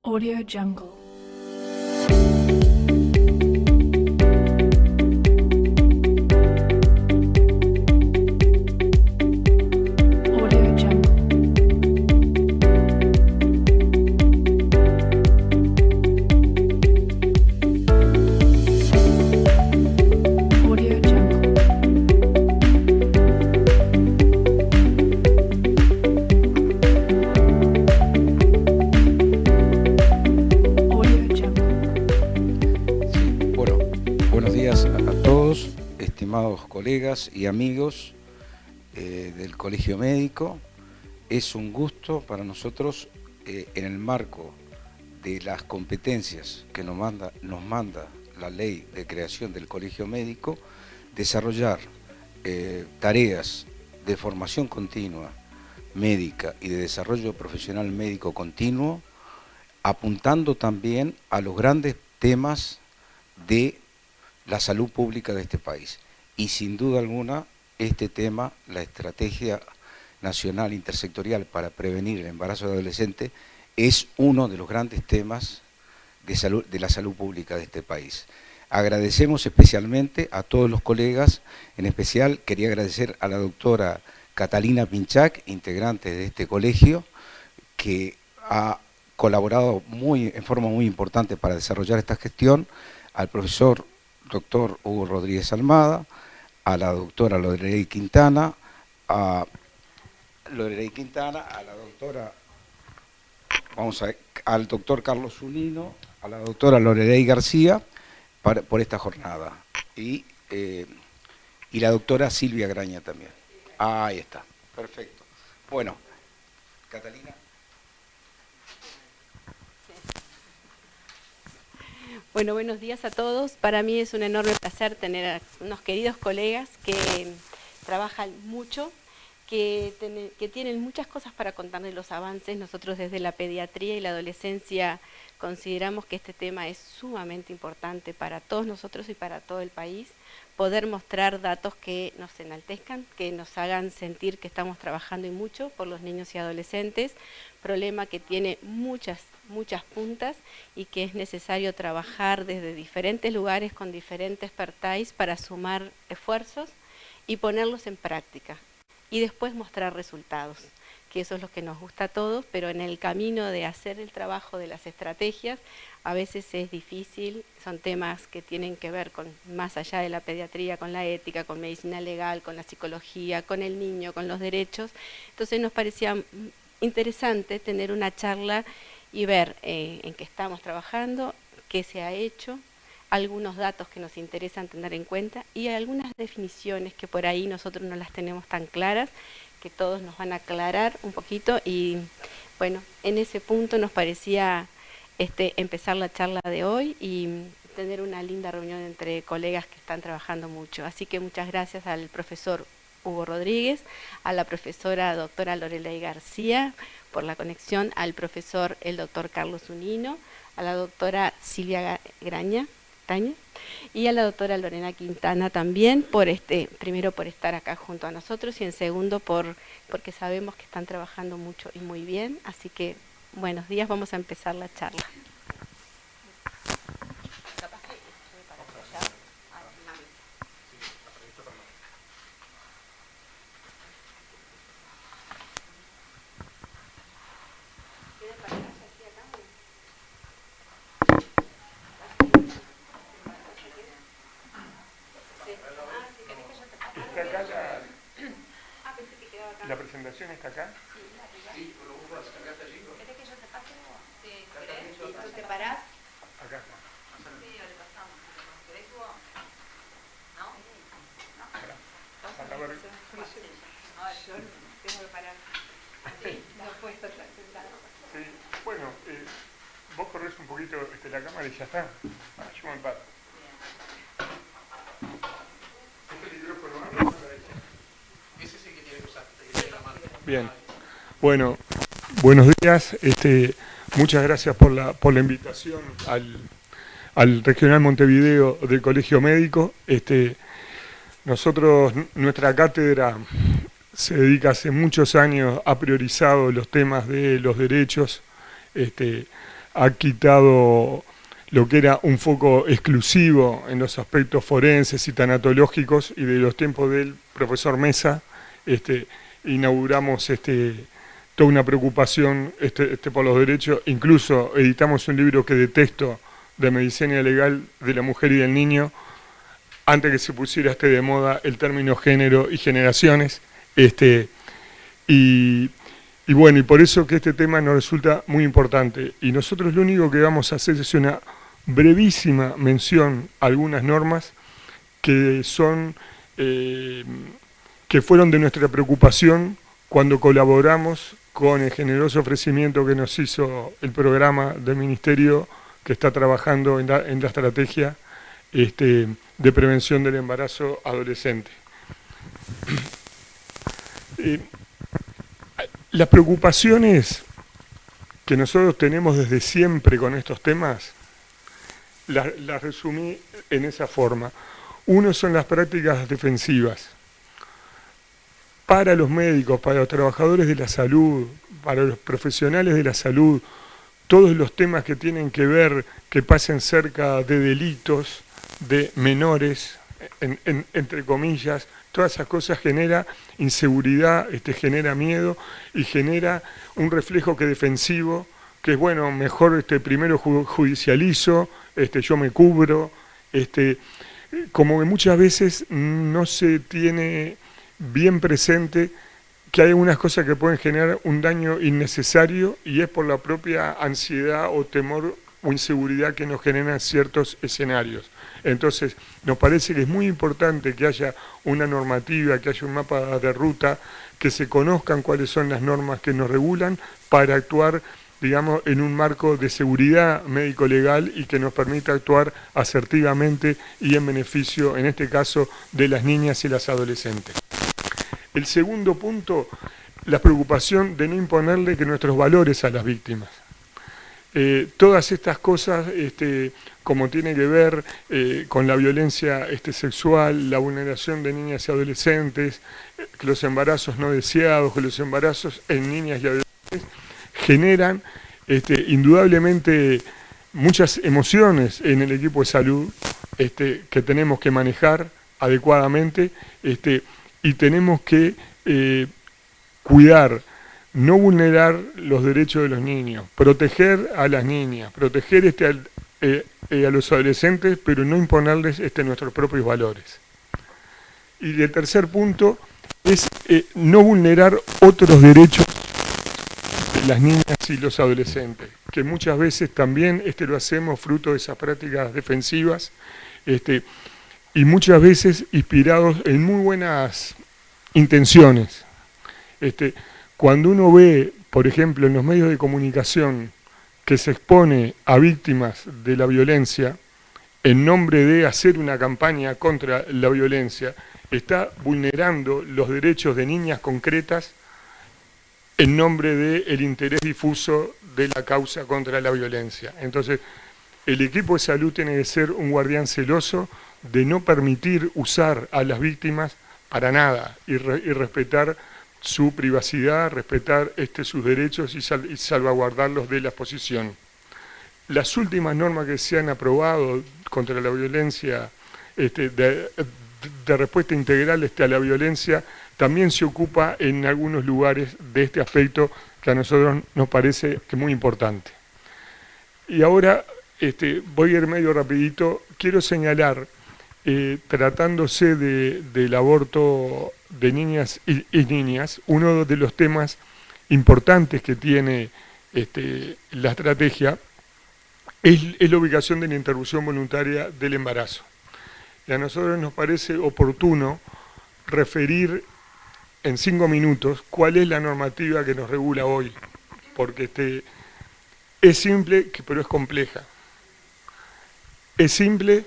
Audio Jungle. Audio Jungle. Audio Jungle. Audio Jungle. Sí, bueno, buenos días a todos, estimados colegas y amigos del Colegio Médico. Es un gusto para nosotros, en el marco de las competencias que nos manda la ley de creación del Colegio Médico, desarrollar tareas de formación continua médica y de desarrollo profesional médico continuo, apuntando también a los grandes temas de la salud pública de este país. Y sin duda alguna, este tema, la Estrategia Nacional Intersectorial para Prevenir el Embarazo de Adolescentes, es uno de los grandes temas de la salud pública de este país. Agradecemos especialmente a todos los colegas, en especial quería agradecer a la doctora Catalina Pinchac, integrante de este colegio, que ha colaborado en forma muy importante para desarrollar esta gestión, al profesor doctor Hugo Rodríguez Almada, a la doctora Lorelei Quintana, a la doctora, al doctor Carlos Zunino, a la doctora Lorelei García, por esta jornada, y la doctora Silvia Graña también. Ahí está, perfecto. Bueno, Catalina. Bueno, buenos días a todos. Para mí es un enorme placer tener a unos queridos colegas que trabajan mucho, que tienen muchas cosas para contarnos los avances. Nosotros desde la pediatría y la adolescencia consideramos que este tema es sumamente importante para todos nosotros y para todo el país. Poder mostrar datos que nos enaltezcan, que nos hagan sentir que estamos trabajando y mucho por los niños y adolescentes, problema que tiene muchas puntas y que es necesario trabajar desde diferentes lugares con diferentes expertise para sumar esfuerzos y ponerlos en práctica y después mostrar resultados, que eso es lo que nos gusta a todos, pero en el camino de hacer el trabajo de las estrategias a veces es difícil, son temas que tienen que ver con más allá de la pediatría, con la ética, con medicina legal, con la psicología, con el niño, con los derechos. Entonces nos parecía interesante tener una charla y ver en qué estamos trabajando, qué se ha hecho, algunos datos que nos interesan tener en cuenta y algunas definiciones que por ahí nosotros no las tenemos tan claras, que todos nos van a aclarar un poquito y bueno, en ese punto nos parecía empezar la charla de hoy y tener una linda reunión entre colegas que están trabajando mucho. Así que muchas gracias al profesor Hugo Rodríguez, a la profesora doctora Lorelei García por la conexión, al profesor el doctor Carlos Zunino, a la doctora Silvia Graña y a la doctora Lorena Quintana también, primero por estar acá junto a nosotros y en segundo porque sabemos que están trabajando mucho y muy bien. Así que buenos días, vamos a empezar la charla. ¿Está acá la presentación está acá? Sí, pero vos vas a sacarte allí. ¿Querés que yo te pase vos? Sí, ¿querés? ¿Tú te parás? Acá está. Sí, le pasamos. ¿Querés vos? ¿No? Acá ver. No, yo tengo que parar. Sí, no puedo estar sentado. Sí. Bueno, vos corres un poquito la cámara y ya está. Yo me paro. Este micrófono anda para ella. Ese es el que tiene que usar, el que tiene la mano. Bien. Bueno, buenos días. Muchas gracias por la invitación al Regional Montevideo del Colegio Médico. Nosotros, nuestra cátedra se dedica hace muchos años, ha priorizado los temas de los derechos, ha quitado lo que era un foco exclusivo en los aspectos forenses y tanatológicos, y de los tiempos del profesor Mesa inauguramos toda una preocupación por los derechos. Incluso editamos un libro que de texto de medicina legal de la mujer y del niño, antes que se pusiera de moda el término género y generaciones. Y bueno, y por eso que este tema nos resulta muy importante. Y nosotros lo único que vamos a hacer es una brevísima mención a algunas normas que son que fueron de nuestra preocupación cuando colaboramos con el generoso ofrecimiento que nos hizo el programa del Ministerio que está trabajando en la estrategia de prevención del embarazo adolescente. Las preocupaciones que nosotros tenemos desde siempre con estos temas, las resumí en esa forma. Uno son las prácticas defensivas. Para los médicos, para los trabajadores de la salud, para los profesionales de la salud, todos los temas que tienen que ver, que pasen cerca de delitos, de menores, entre comillas, todas esas cosas genera inseguridad, genera miedo y genera un reflejo que defensivo, que es bueno, mejor primero judicializo, yo me cubro, como que muchas veces no se tiene bien presente que hay algunas cosas que pueden generar un daño innecesario y es por la propia ansiedad o temor o inseguridad que nos generan ciertos escenarios. Entonces, nos parece que es muy importante que haya una normativa, que haya un mapa de ruta, que se conozcan cuáles son las normas que nos regulan para actuar, digamos, en un marco de seguridad médico-legal y que nos permita actuar asertivamente y en beneficio, en este caso, de las niñas y las adolescentes. El segundo punto, la preocupación de no imponerle que nuestros valores a las víctimas. Todas estas cosas, como tiene que ver con la violencia sexual, la vulneración de niñas y adolescentes, los embarazos no deseados, que los embarazos en niñas y adolescentes generan indudablemente muchas emociones en el equipo de salud que tenemos que manejar adecuadamente y tenemos que cuidar, no vulnerar los derechos de los niños, proteger a las niñas, proteger a los adolescentes, pero no imponerles nuestros propios valores. Y el tercer punto es no vulnerar otros derechos de las niñas y los adolescentes, que muchas veces también lo hacemos fruto de esas prácticas defensivas, y muchas veces inspirados en muy buenas intenciones. Cuando uno ve, por ejemplo, en los medios de comunicación que se expone a víctimas de la violencia en nombre de hacer una campaña contra la violencia, está vulnerando los derechos de niñas concretas en nombre del interés difuso de la causa contra la violencia. Entonces, el equipo de salud tiene que ser un guardián celoso de no permitir usar a las víctimas para nada y respetar su privacidad, respetar sus derechos y salvaguardarlos de la exposición. Las últimas normas que se han aprobado contra la violencia, de respuesta integral a la violencia, también se ocupa en algunos lugares de este aspecto que a nosotros nos parece que es muy importante. Y ahora voy a ir medio rapidito, quiero señalar, tratándose del aborto de niñas y niñas, uno de los temas importantes que tiene la estrategia es la ubicación de la interrupción voluntaria del embarazo. Y a nosotros nos parece oportuno referir en 5 minutos cuál es la normativa que nos regula hoy, porque es simple, pero es compleja. Es simple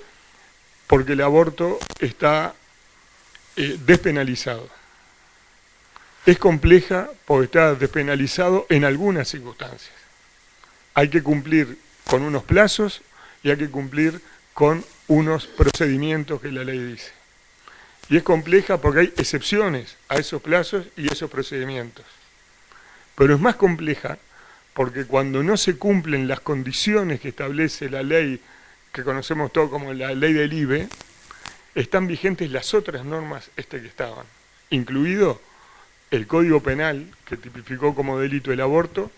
porque el aborto está despenalizado. Es compleja porque está despenalizado en algunas circunstancias. Hay que cumplir con unos plazos y hay que cumplir con unos procedimientos que la ley dice. Y es compleja porque hay excepciones a esos plazos y esos procedimientos. Pero es más compleja porque cuando no se cumplen las condiciones que establece la ley, que conocemos todo como la ley del IBE, están vigentes las otras normas que estaban, incluido el Código Penal, que tipificó como delito el aborto,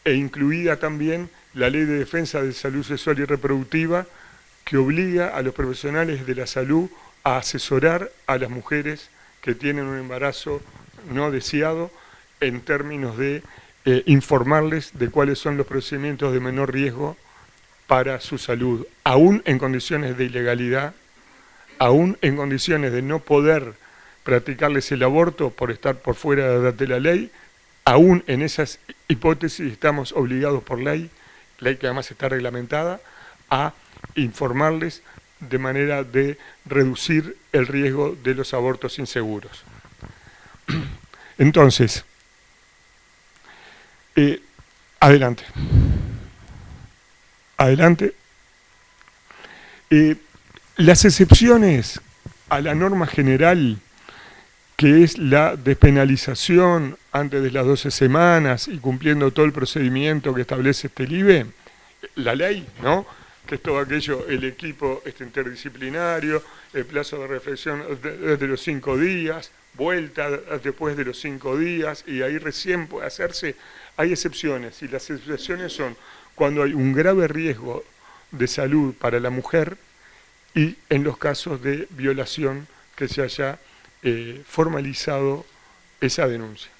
e incluida también la Ley de Defensa de Salud Sexual y Reproductiva, que obliga a los profesionales de la salud a asesorar a las mujeres que tienen un embarazo no deseado en términos de informarles de cuáles son los procedimientos de menor riesgo para su salud, aún en condiciones de ilegalidad, aún en condiciones de no poder practicarles el aborto por estar por fuera de la ley, aún en esas hipótesis estamos obligados por ley que además está reglamentada, a informarles de manera de reducir el riesgo de los abortos inseguros. Entonces, adelante. Adelante. Las excepciones a la norma general, que es la despenalización antes de las 12 semanas y cumpliendo todo el procedimiento que establece este LIBE, la ley, ¿no? Que es todo aquello, el equipo interdisciplinario, el plazo de reflexión desde los 5 días, vuelta después de los 5 días, y ahí recién puede hacerse. Hay excepciones, y las excepciones son cuando hay un grave riesgo de salud para la mujer y en los casos de violación que se haya formalizado esa denuncia.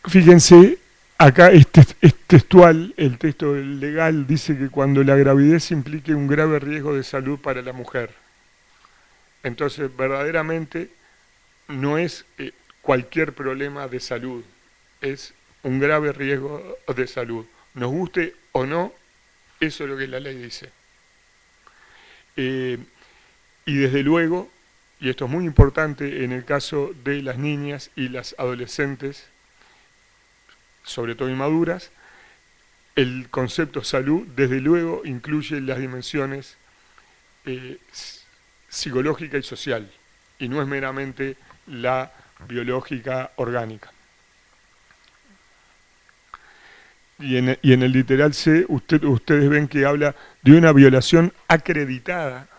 Fíjense, acá es textual, el texto legal dice que cuando la gravidez implique un grave riesgo de salud para la mujer. Entonces, verdaderamente, no es cualquier problema de salud, es un grave riesgo de salud. Nos guste o no, eso es lo que la ley dice. Y desde luego, y esto es muy importante en el caso de las niñas y las adolescentes, sobre todo inmaduras, el concepto salud desde luego incluye las dimensiones psicológica y social, y no es meramente la biológica orgánica. Y en el literal C, ustedes ven que habla de una violación acreditada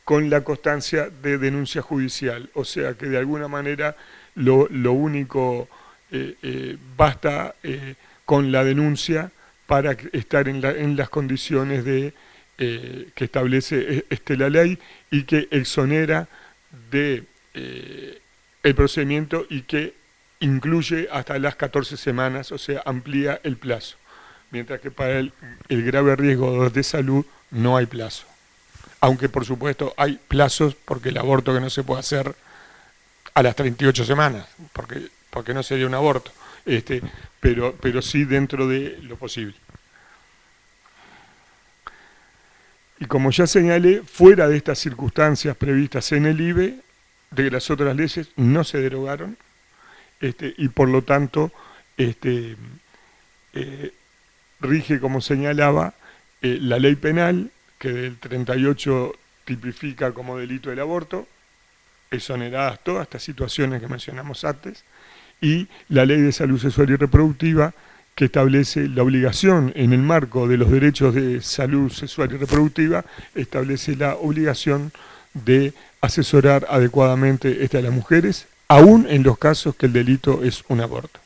con la constancia de denuncia judicial, o sea que de alguna manera lo único basta con la denuncia para estar en las condiciones de que establece la ley y que exonera de el procedimiento y que incluye hasta las 14 semanas, o sea, amplía el plazo, mientras que para el grave riesgo de salud no hay plazo. Aunque por supuesto hay plazos, porque el aborto que no se puede hacer a las 38 semanas, porque no sería un aborto, pero sí dentro de lo posible. Y como ya señalé, fuera de estas circunstancias previstas en el IBE, de que las otras leyes no se derogaron, y por lo tanto rige, como señalaba, la ley penal, que del 38 tipifica como delito el aborto, exoneradas todas estas situaciones que mencionamos antes, y la ley de salud sexual y reproductiva, que establece la obligación en el marco de los derechos de salud sexual y reproductiva, establece la obligación de asesorar adecuadamente a las mujeres, aún en los casos que el delito es un aborto.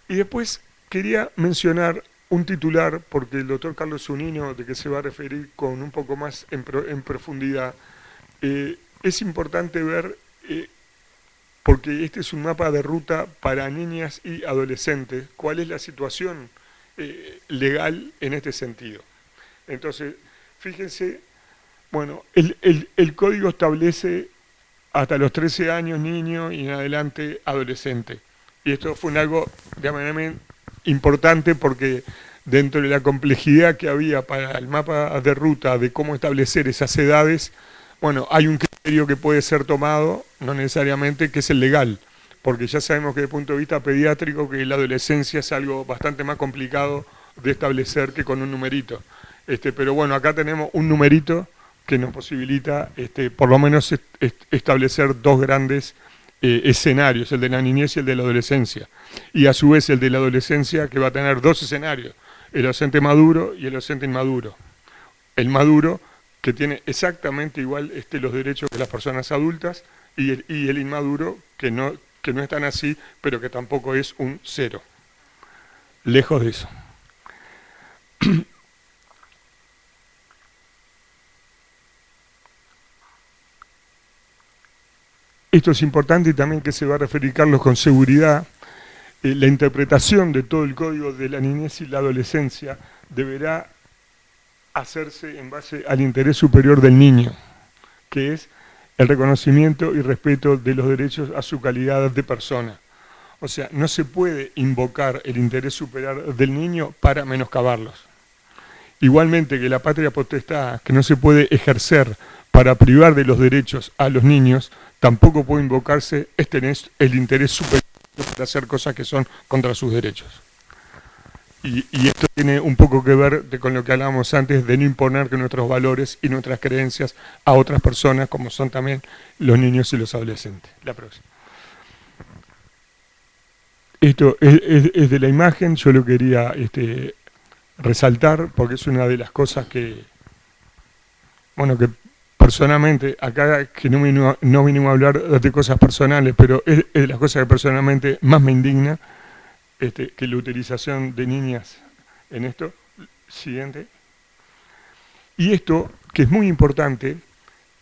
Y después quería mencionar un titular, porque el doctor Carlos Zunino, de que se va a referir con un poco más en profundidad, es importante ver, porque este es un mapa de ruta para niñas y adolescentes, cuál es la situación legal en este sentido. Entonces, fíjense, bueno, el código establece hasta los 13 años niño y en adelante adolescente. Y esto fue algo de manera importante porque dentro de la complejidad que había para el mapa de ruta de cómo establecer esas edades, bueno, hay un criterio que puede ser tomado, no necesariamente, que es el legal, porque ya sabemos que desde el punto de vista pediátrico que la adolescencia es algo bastante más complicado de establecer que con un numerito. Pero bueno, acá tenemos un numerito que nos posibilita por lo menos establecer dos grandes escenarios, el de la niñez y el de la adolescencia. Y a su vez el de la adolescencia, que va a tener dos escenarios, el adolescente maduro y el adolescente inmaduro. El maduro, que tiene exactamente igual los derechos que las personas adultas, y el inmaduro, que no es tan así, pero que tampoco es un cero. Lejos de eso. Esto es importante y también que se va a referir Carlos con seguridad. La interpretación de todo el código de la niñez y la adolescencia deberá hacerse en base al interés superior del niño, que es el reconocimiento y respeto de los derechos a su calidad de persona. O sea, no se puede invocar el interés superior del niño para menoscabarlos. Igualmente que la patria potestad, que no se puede ejercer para privar de los derechos a los niños, tampoco puede invocarse el interés superior para hacer cosas que son contra sus derechos. Y esto tiene un poco que ver con lo que hablábamos antes, de no imponer que nuestros valores y nuestras creencias a otras personas, como son también los niños y los adolescentes. La próxima. Esto es de la imagen, yo lo quería resaltar, porque es una de las cosas que personalmente, acá que no vinimos a hablar de cosas personales, pero es de las cosas que personalmente más me indigna, que la utilización de niñas en esto. Siguiente. Y esto, que es muy importante,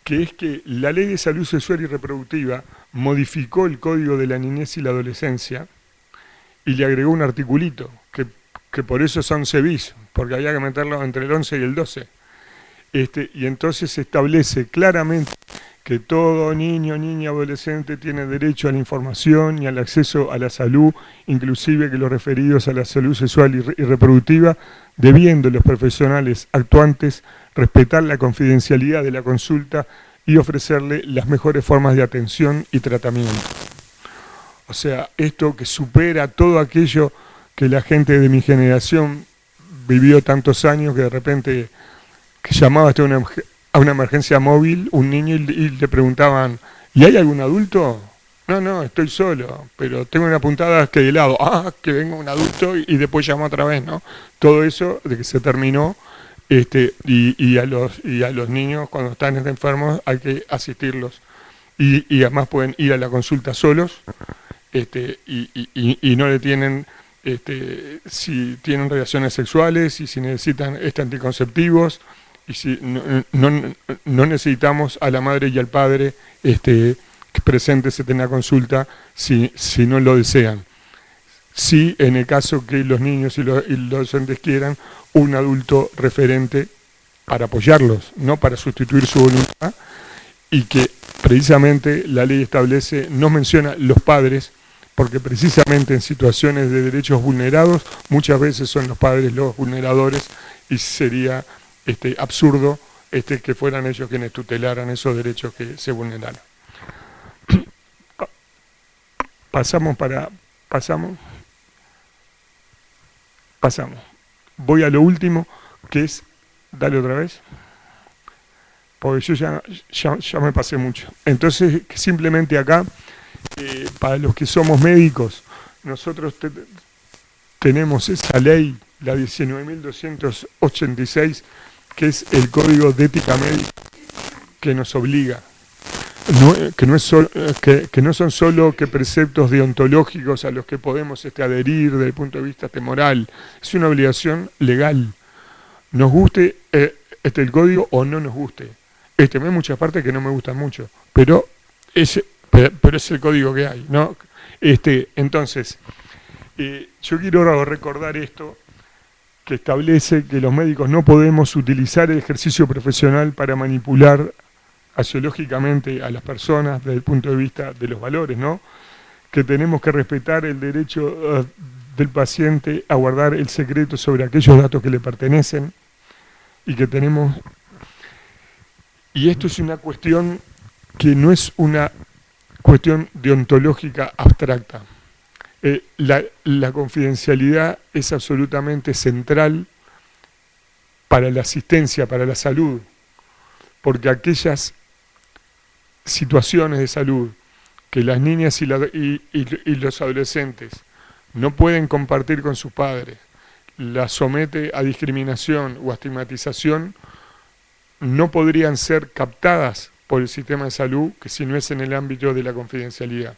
que es que la Ley de Salud Sexual y Reproductiva modificó el Código de la Niñez y la Adolescencia y le agregó un articulito, que por eso es 11 bis, porque había que meterlo entre el 11 y el 12. Y entonces se establece claramente que todo niño, niña, adolescente tiene derecho a la información y al acceso a la salud, inclusive que los referidos a la salud sexual y reproductiva, debiendo los profesionales actuantes respetar la confidencialidad de la consulta y ofrecerle las mejores formas de atención y tratamiento. O sea, esto que supera todo aquello que la gente de mi generación vivió tantos años, que de repente que llamaba a una emergencia móvil un niño y le preguntaban, ¿y hay algún adulto? No, estoy solo, pero tengo una puntada que de lado, que venga un adulto y después llamo otra vez, ¿no? Todo eso de que se terminó, y a los niños cuando están enfermos hay que asistirlos. Y además pueden ir a la consulta solos, y no le tienen, si tienen relaciones sexuales y si necesitan anticonceptivos, y si no necesitamos a la madre y al padre presentes en la consulta si no lo desean. Sí, en el caso que los niños y los docentes quieran, un adulto referente para apoyarlos, no para sustituir su voluntad, y que precisamente la ley establece, no menciona los padres, porque precisamente en situaciones de derechos vulnerados, muchas veces son los padres los vulneradores, y sería absurdo que fueran ellos quienes tutelaran esos derechos que se vulneraron. Pasamos. Voy a lo último, que es, dale otra vez, porque yo ya me pasé mucho. Entonces, simplemente acá, para los que somos médicos, nosotros tenemos esa ley, la 19.286, que es el Código de Ética Médica, que nos obliga. Que no son solo preceptos deontológicos a los que podemos adherir desde el punto de vista moral, es una obligación legal. Nos guste el código o no nos guste. Hay muchas partes que no me gustan mucho, pero es el código que hay, ¿no? Entonces, yo quiero recordar esto, que establece que los médicos no podemos utilizar el ejercicio profesional para manipular axiológicamente a las personas desde el punto de vista de los valores, ¿no? Que tenemos que respetar el derecho del paciente a guardar el secreto sobre aquellos datos que le pertenecen, y que tenemos... Y esto es una cuestión que no es una cuestión deontológica abstracta. La confidencialidad es absolutamente central para la asistencia, para la salud, porque aquellas situaciones de salud que las niñas y los adolescentes no pueden compartir con sus padres, las somete a discriminación o a estigmatización, no podrían ser captadas por el sistema de salud que si no es en el ámbito de la confidencialidad.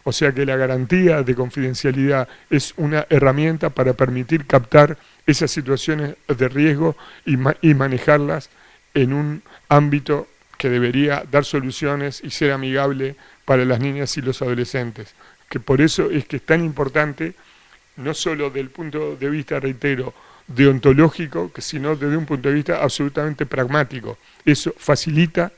O sea que la garantía de confidencialidad es una herramienta para permitir captar esas situaciones de riesgo y manejarlas en un ámbito que debería dar soluciones y ser amigable para las niñas y los adolescentes. Que por eso es que es tan importante, no solo desde el punto de vista, reitero, deontológico, sino desde un punto de vista absolutamente pragmático. Eso facilita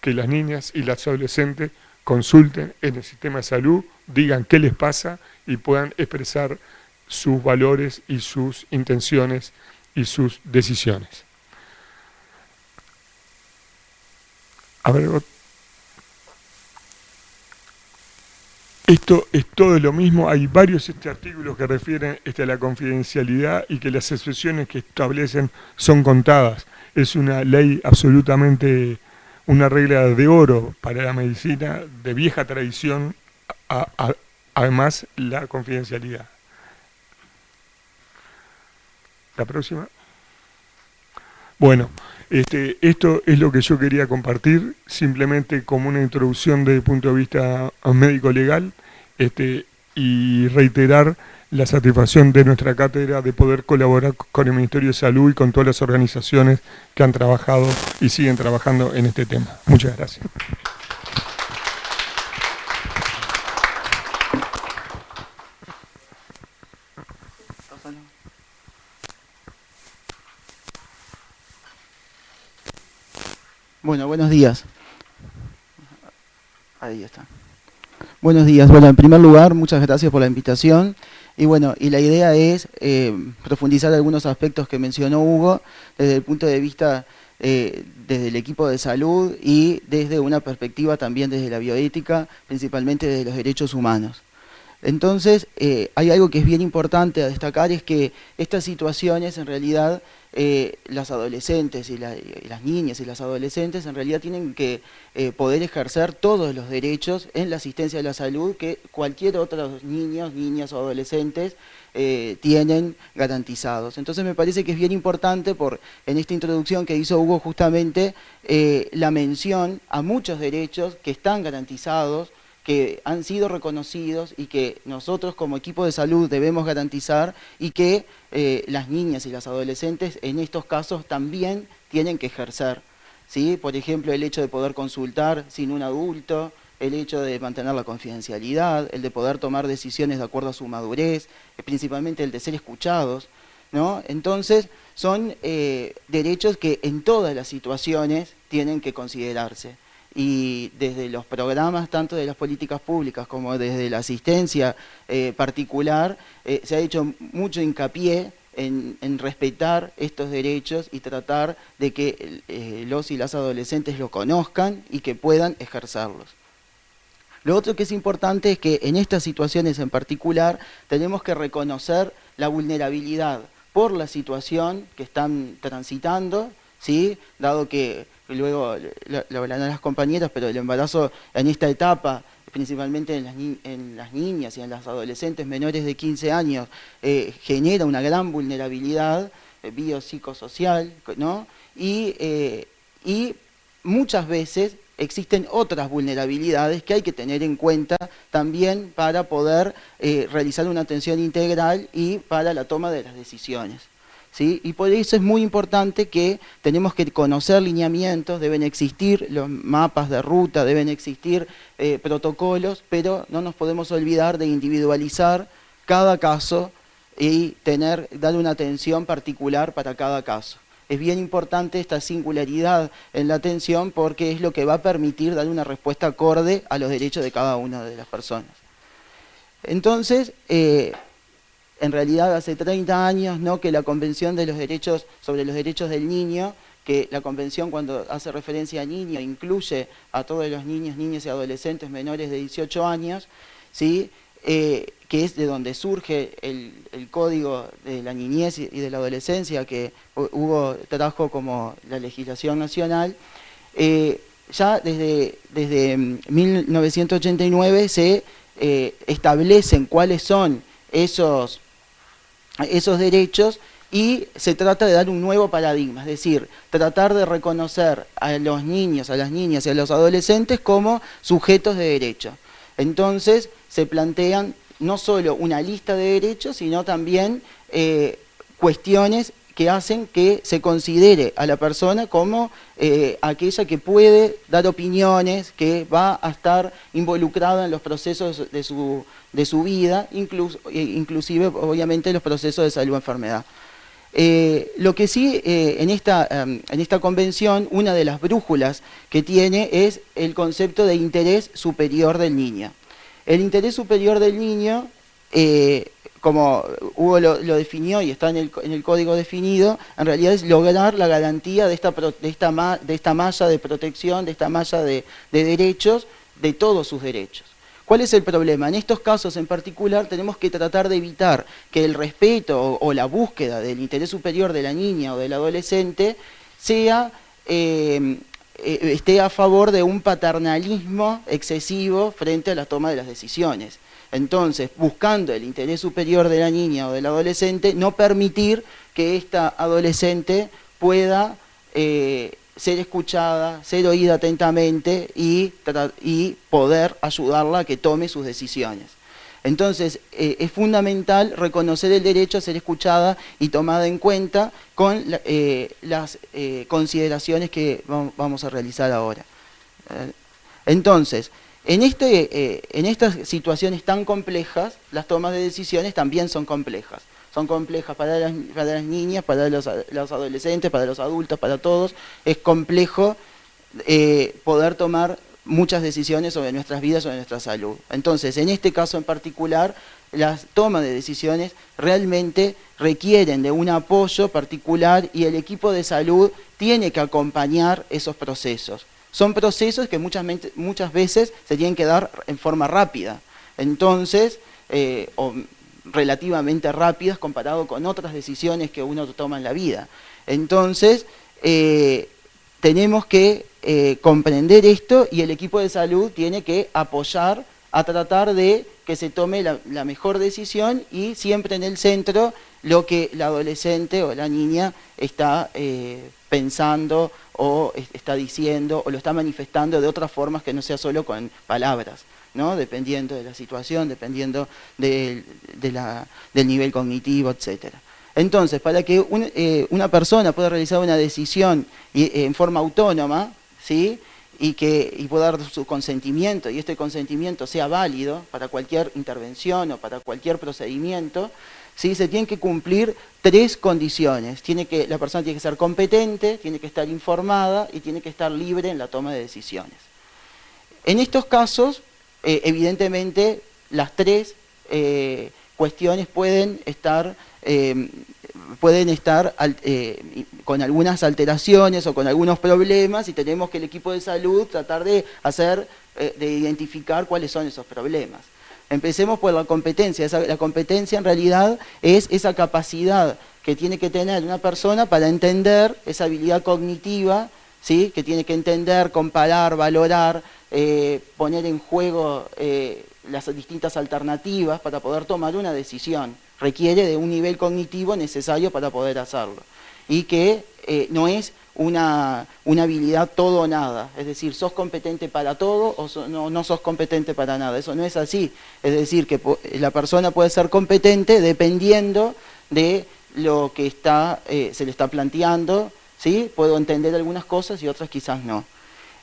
que las niñas y las adolescentes consulten en el sistema de salud, digan qué les pasa y puedan expresar sus valores y sus intenciones y sus decisiones. A ver, esto es todo lo mismo, hay varios artículos que refieren a la confidencialidad y que las excepciones que establecen son contadas. Es una ley absolutamente, una regla de oro para la medicina de vieja tradición, además la confidencialidad. La próxima. Bueno, esto es lo que yo quería compartir, simplemente como una introducción desde el punto de vista médico-legal, y reiterar la satisfacción de nuestra cátedra de poder colaborar con el Ministerio de Salud y con todas las organizaciones que han trabajado y siguen trabajando en este tema. Muchas gracias. Bueno, buenos días. Ahí está. Buenos días. Bueno, en primer lugar, muchas gracias por la invitación. Y bueno, y la idea es profundizar algunos aspectos que mencionó Hugo desde el punto de vista desde el equipo de salud y desde una perspectiva también desde la bioética, principalmente desde los derechos humanos. Entonces, hay algo que es bien importante a destacar, es que estas situaciones en realidad, las adolescentes y las niñas y las adolescentes en realidad tienen que poder ejercer todos los derechos en la asistencia a la salud que cualquier otro niños, niñas o adolescentes tienen garantizados. Entonces me parece que es bien importante en esta introducción que hizo Hugo justamente la mención a muchos derechos que están garantizados, que han sido reconocidos y que nosotros como equipo de salud debemos garantizar y que las niñas y las adolescentes en estos casos también tienen que ejercer, ¿sí? Por ejemplo, el hecho de poder consultar sin un adulto, el hecho de mantener la confidencialidad, el de poder tomar decisiones de acuerdo a su madurez, principalmente el de ser escuchados, ¿no? Entonces, son derechos que en todas las situaciones tienen que considerarse. Y desde los programas, tanto de las políticas públicas como desde la asistencia particular, se ha hecho mucho hincapié en respetar estos derechos y tratar de que los y las adolescentes lo conozcan y que puedan ejercerlos. Lo otro que es importante es que en estas situaciones en particular tenemos que reconocer la vulnerabilidad por la situación que están transitando, ¿sí? Dado que luego lo hablarán las compañeras, pero el embarazo en esta etapa, principalmente en las niñas y en las adolescentes menores de 15 años, genera una gran vulnerabilidad biopsicosocial, ¿no? Y muchas veces existen otras vulnerabilidades que hay que tener en cuenta también para poder realizar una atención integral y para la toma de las decisiones, ¿sí? Y por eso es muy importante que tenemos que conocer lineamientos, deben existir los mapas de ruta, deben existir protocolos, pero no nos podemos olvidar de individualizar cada caso y dar una atención particular para cada caso. Es bien importante esta singularidad en la atención porque es lo que va a permitir dar una respuesta acorde a los derechos de cada una de las personas. Entonces, en realidad hace 30 años, ¿no?, que la Convención de los Derechos sobre los Derechos del Niño, que la Convención cuando hace referencia a niño incluye a todos los niños, niñas y adolescentes menores de 18 años, ¿sí? que es de donde surge el código de la niñez y de la adolescencia que Hugo trajo como la legislación nacional, ya desde 1989 se establecen cuáles son esos derechos y se trata de dar un nuevo paradigma, es decir, tratar de reconocer a los niños, a las niñas y a los adolescentes como sujetos de derecho. Entonces se plantean no solo una lista de derechos, sino también cuestiones que hacen que se considere a la persona como aquella que puede dar opiniones, que va a estar involucrada en los procesos de su vida, inclusive obviamente los procesos de salud o enfermedad. Lo que sí, en esta convención, una de las brújulas que tiene es el concepto de interés superior del niño. El interés superior del niño, como Hugo lo definió y está en el código definido, en realidad es lograr la garantía de esta malla de protección, de esta malla de derechos, de todos sus derechos. ¿Cuál es el problema? En estos casos en particular tenemos que tratar de evitar que el respeto o la búsqueda del interés superior de la niña o del adolescente esté a favor de un paternalismo excesivo frente a la toma de las decisiones. Entonces, buscando el interés superior de la niña o del adolescente, no permitir que esta adolescente pueda ser escuchada, ser oída atentamente y poder ayudarla a que tome sus decisiones. Entonces, es fundamental reconocer el derecho a ser escuchada y tomada en cuenta con las consideraciones que vamos a realizar ahora. Entonces, en estas situaciones tan complejas, las tomas de decisiones también son complejas. Son complejas para las niñas, para los adolescentes, para los adultos, para todos. Es complejo poder tomar muchas decisiones sobre nuestras vidas, sobre nuestra salud. Entonces, en este caso en particular, las tomas de decisiones realmente requieren de un apoyo particular y el equipo de salud tiene que acompañar esos procesos. Son procesos que muchas veces se tienen que dar en forma rápida. Entonces, o relativamente rápidas comparado con otras decisiones que uno toma en la vida. Entonces, tenemos que comprender esto y el equipo de salud tiene que apoyar a tratar de que se tome la mejor decisión y siempre en el centro lo que la adolescente o la niña está pensando o está diciendo o lo está manifestando de otras formas que no sea solo con palabras, ¿no? Dependiendo de la situación, dependiendo del nivel cognitivo, etcétera. Entonces, para que una persona pueda realizar una decisión en forma autónoma, ¿sí? y pueda dar su consentimiento, y este consentimiento sea válido para cualquier intervención o para cualquier procedimiento, ¿sí? Se tienen que cumplir 3 condiciones. La persona tiene que ser competente, tiene que estar informada y tiene que estar libre en la toma de decisiones. En estos casos, evidentemente, las 3 cuestiones pueden estar con algunas alteraciones o con algunos problemas y tenemos que el equipo de salud tratar de identificar cuáles son esos problemas. Empecemos por la competencia. La competencia en realidad es esa capacidad que tiene que tener una persona para entender esa habilidad cognitiva, ¿sí? Que tiene que entender, comparar, valorar, poner en juego las distintas alternativas para poder tomar una decisión. Requiere de un nivel cognitivo necesario para poder hacerlo. Y que no es una habilidad todo o nada. Es decir, sos competente para todo o no sos competente para nada. Eso no es así. Es decir, que la persona puede ser competente dependiendo de lo que se le está planteando, ¿sí? Puedo entender algunas cosas y otras quizás no.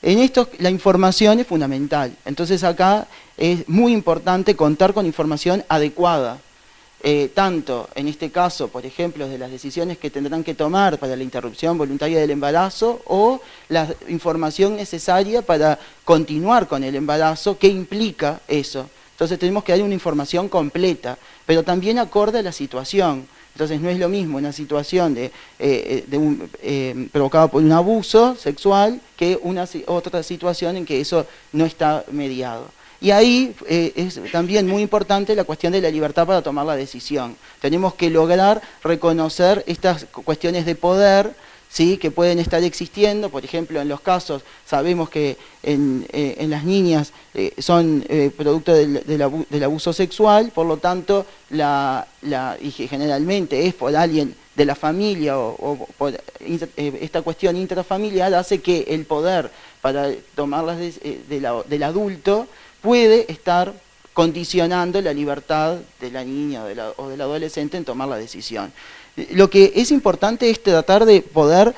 En esto la información es fundamental. Entonces acá es muy importante contar con información adecuada. Tanto en este caso, por ejemplo, de las decisiones que tendrán que tomar para la interrupción voluntaria del embarazo o la información necesaria para continuar con el embarazo, ¿qué implica eso? Entonces tenemos que dar una información completa, pero también acorde a la situación. Entonces no es lo mismo una situación provocada por un abuso sexual que otra situación en que eso no está mediado. Y ahí es también muy importante la cuestión de la libertad para tomar la decisión. Tenemos que lograr reconocer estas cuestiones de poder, ¿sí?, que pueden estar existiendo. Por ejemplo, en los casos, sabemos que en las niñas son producto del abuso sexual, por lo tanto, y que generalmente es por alguien de la familia o por esta cuestión intrafamiliar, hace que el poder para tomar las del adulto puede estar condicionando la libertad de la niña o del adolescente en tomar la decisión. Lo que es importante es tratar de poder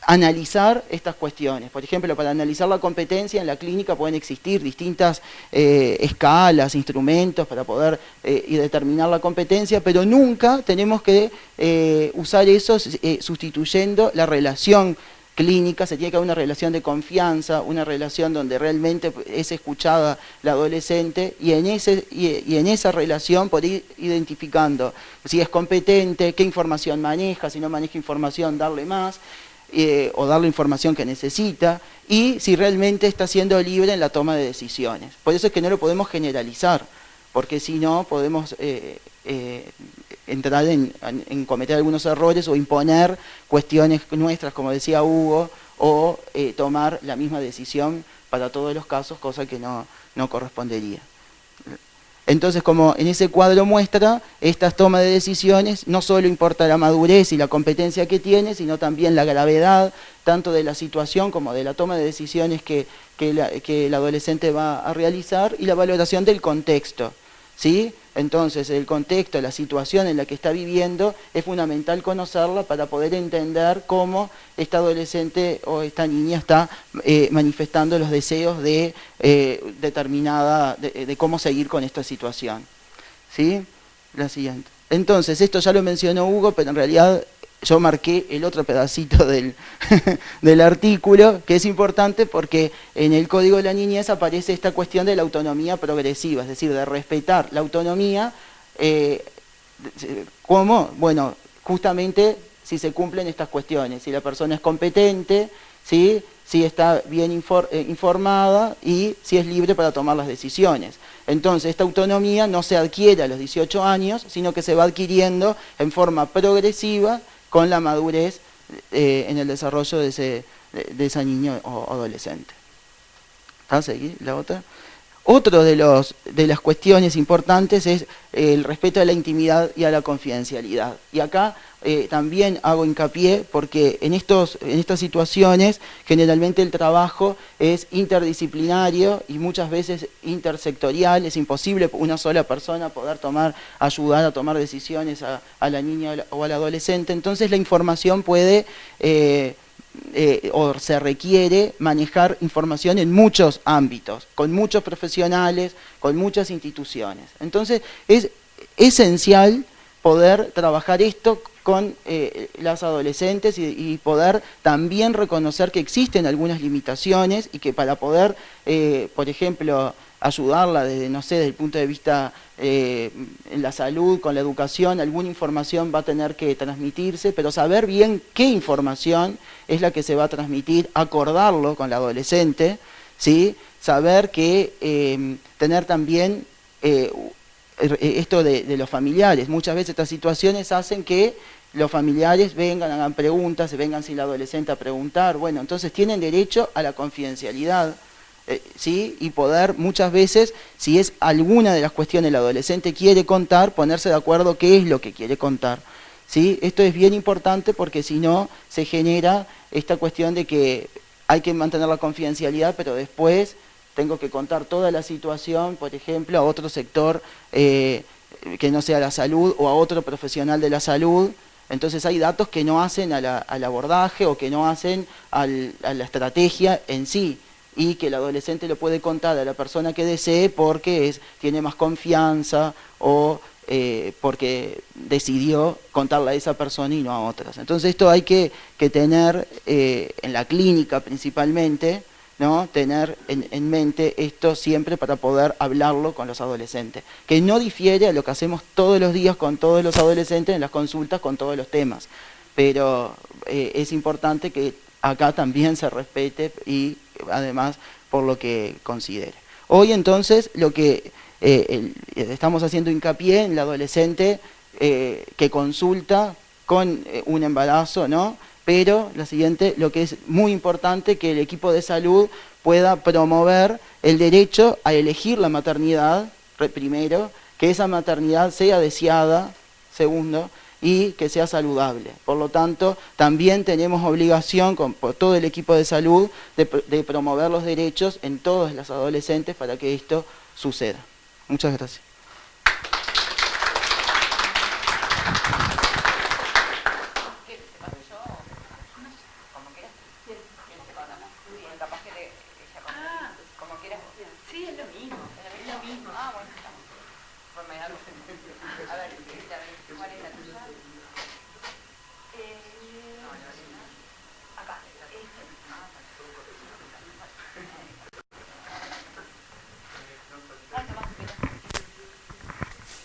analizar estas cuestiones. Por ejemplo, para analizar la competencia en la clínica pueden existir distintas escalas, instrumentos para poder determinar la competencia, pero nunca tenemos que usar eso sustituyendo la relación clínica. Se tiene que haber una relación de confianza, una relación donde realmente es escuchada la adolescente, y en esa relación por ir identificando si es competente, qué información maneja, si no maneja información, darle más, o darle información que necesita, y si realmente está siendo libre en la toma de decisiones. Por eso es que no lo podemos generalizar, porque si no podemos entrar en cometer algunos errores o imponer cuestiones nuestras, como decía Hugo, o tomar la misma decisión para todos los casos, cosa que no correspondería. Entonces, como en ese cuadro muestra, estas tomas de decisiones no solo importa la madurez y la competencia que tiene, sino también la gravedad, tanto de la situación como de la toma de decisiones que el adolescente va a realizar, y la valoración del contexto, ¿sí? Entonces, el contexto, la situación en la que está viviendo, es fundamental conocerla para poder entender cómo esta adolescente o esta niña está manifestando los deseos de de cómo seguir con esta situación. ¿Sí? La siguiente. Entonces, esto ya lo mencionó Hugo, pero en realidad yo marqué el otro pedacito del artículo, que es importante porque en el Código de la Niñez aparece esta cuestión de la autonomía progresiva, es decir, de respetar la autonomía. ¿Cómo? Bueno, justamente si se cumplen estas cuestiones, si la persona es competente, ¿sí?, si está bien informada y si es libre para tomar las decisiones. Entonces, esta autonomía no se adquiere a los 18 años, sino que se va adquiriendo en forma progresiva con la madurez en el desarrollo de esa niña o adolescente. ¿Está? ¿Seguí? ¿La otra? Otro de las cuestiones importantes es el respeto a la intimidad y a la confidencialidad. Y acá también hago hincapié porque en estas situaciones generalmente el trabajo es interdisciplinario y muchas veces intersectorial. Es imposible una sola persona poder ayudar a tomar decisiones a la niña o al adolescente. Entonces la información puede o se requiere manejar información en muchos ámbitos, con muchos profesionales, con muchas instituciones. Entonces es esencial poder trabajar esto con las adolescentes y poder también reconocer que existen algunas limitaciones y que para poder, por ejemplo, ayudarla desde, no sé, desde el punto de vista en la salud, con la educación, alguna información va a tener que transmitirse, pero saber bien qué información es la que se va a transmitir, acordarlo con la adolescente, ¿sí? Saber que tener también esto de los familiares. Muchas veces estas situaciones hacen que los familiares vengan, hagan preguntas, se vengan sin la adolescente a preguntar. Bueno, entonces tienen derecho a la confidencialidad, ¿sí? Y poder muchas veces, si es alguna de las cuestiones el adolescente quiere contar, ponerse de acuerdo qué es lo que quiere contar, ¿sí? Esto es bien importante porque si no se genera esta cuestión de que hay que mantener la confidencialidad, pero después tengo que contar toda la situación, por ejemplo, a otro sector que no sea la salud o a otro profesional de la salud. Entonces hay datos que no hacen al abordaje o que no hacen a la estrategia en sí, y que el adolescente lo puede contar a la persona que desee porque tiene más confianza o porque decidió contarle a esa persona y no a otras. Entonces esto hay que tener en la clínica principalmente, ¿no? Tener en mente esto siempre para poder hablarlo con los adolescentes, que no difiere a lo que hacemos todos los días con todos los adolescentes en las consultas con todos los temas, pero es importante que acá también se respete y además por lo que considere. Hoy entonces lo que estamos haciendo hincapié en la adolescente que consulta con un embarazo, ¿no? Pero lo que es muy importante, que el equipo de salud pueda promover el derecho a elegir la maternidad, primero, que esa maternidad sea deseada, segundo, y que sea saludable. Por lo tanto, también tenemos obligación, por todo el equipo de salud, de promover los derechos en todas las adolescentes para que esto suceda. Muchas gracias.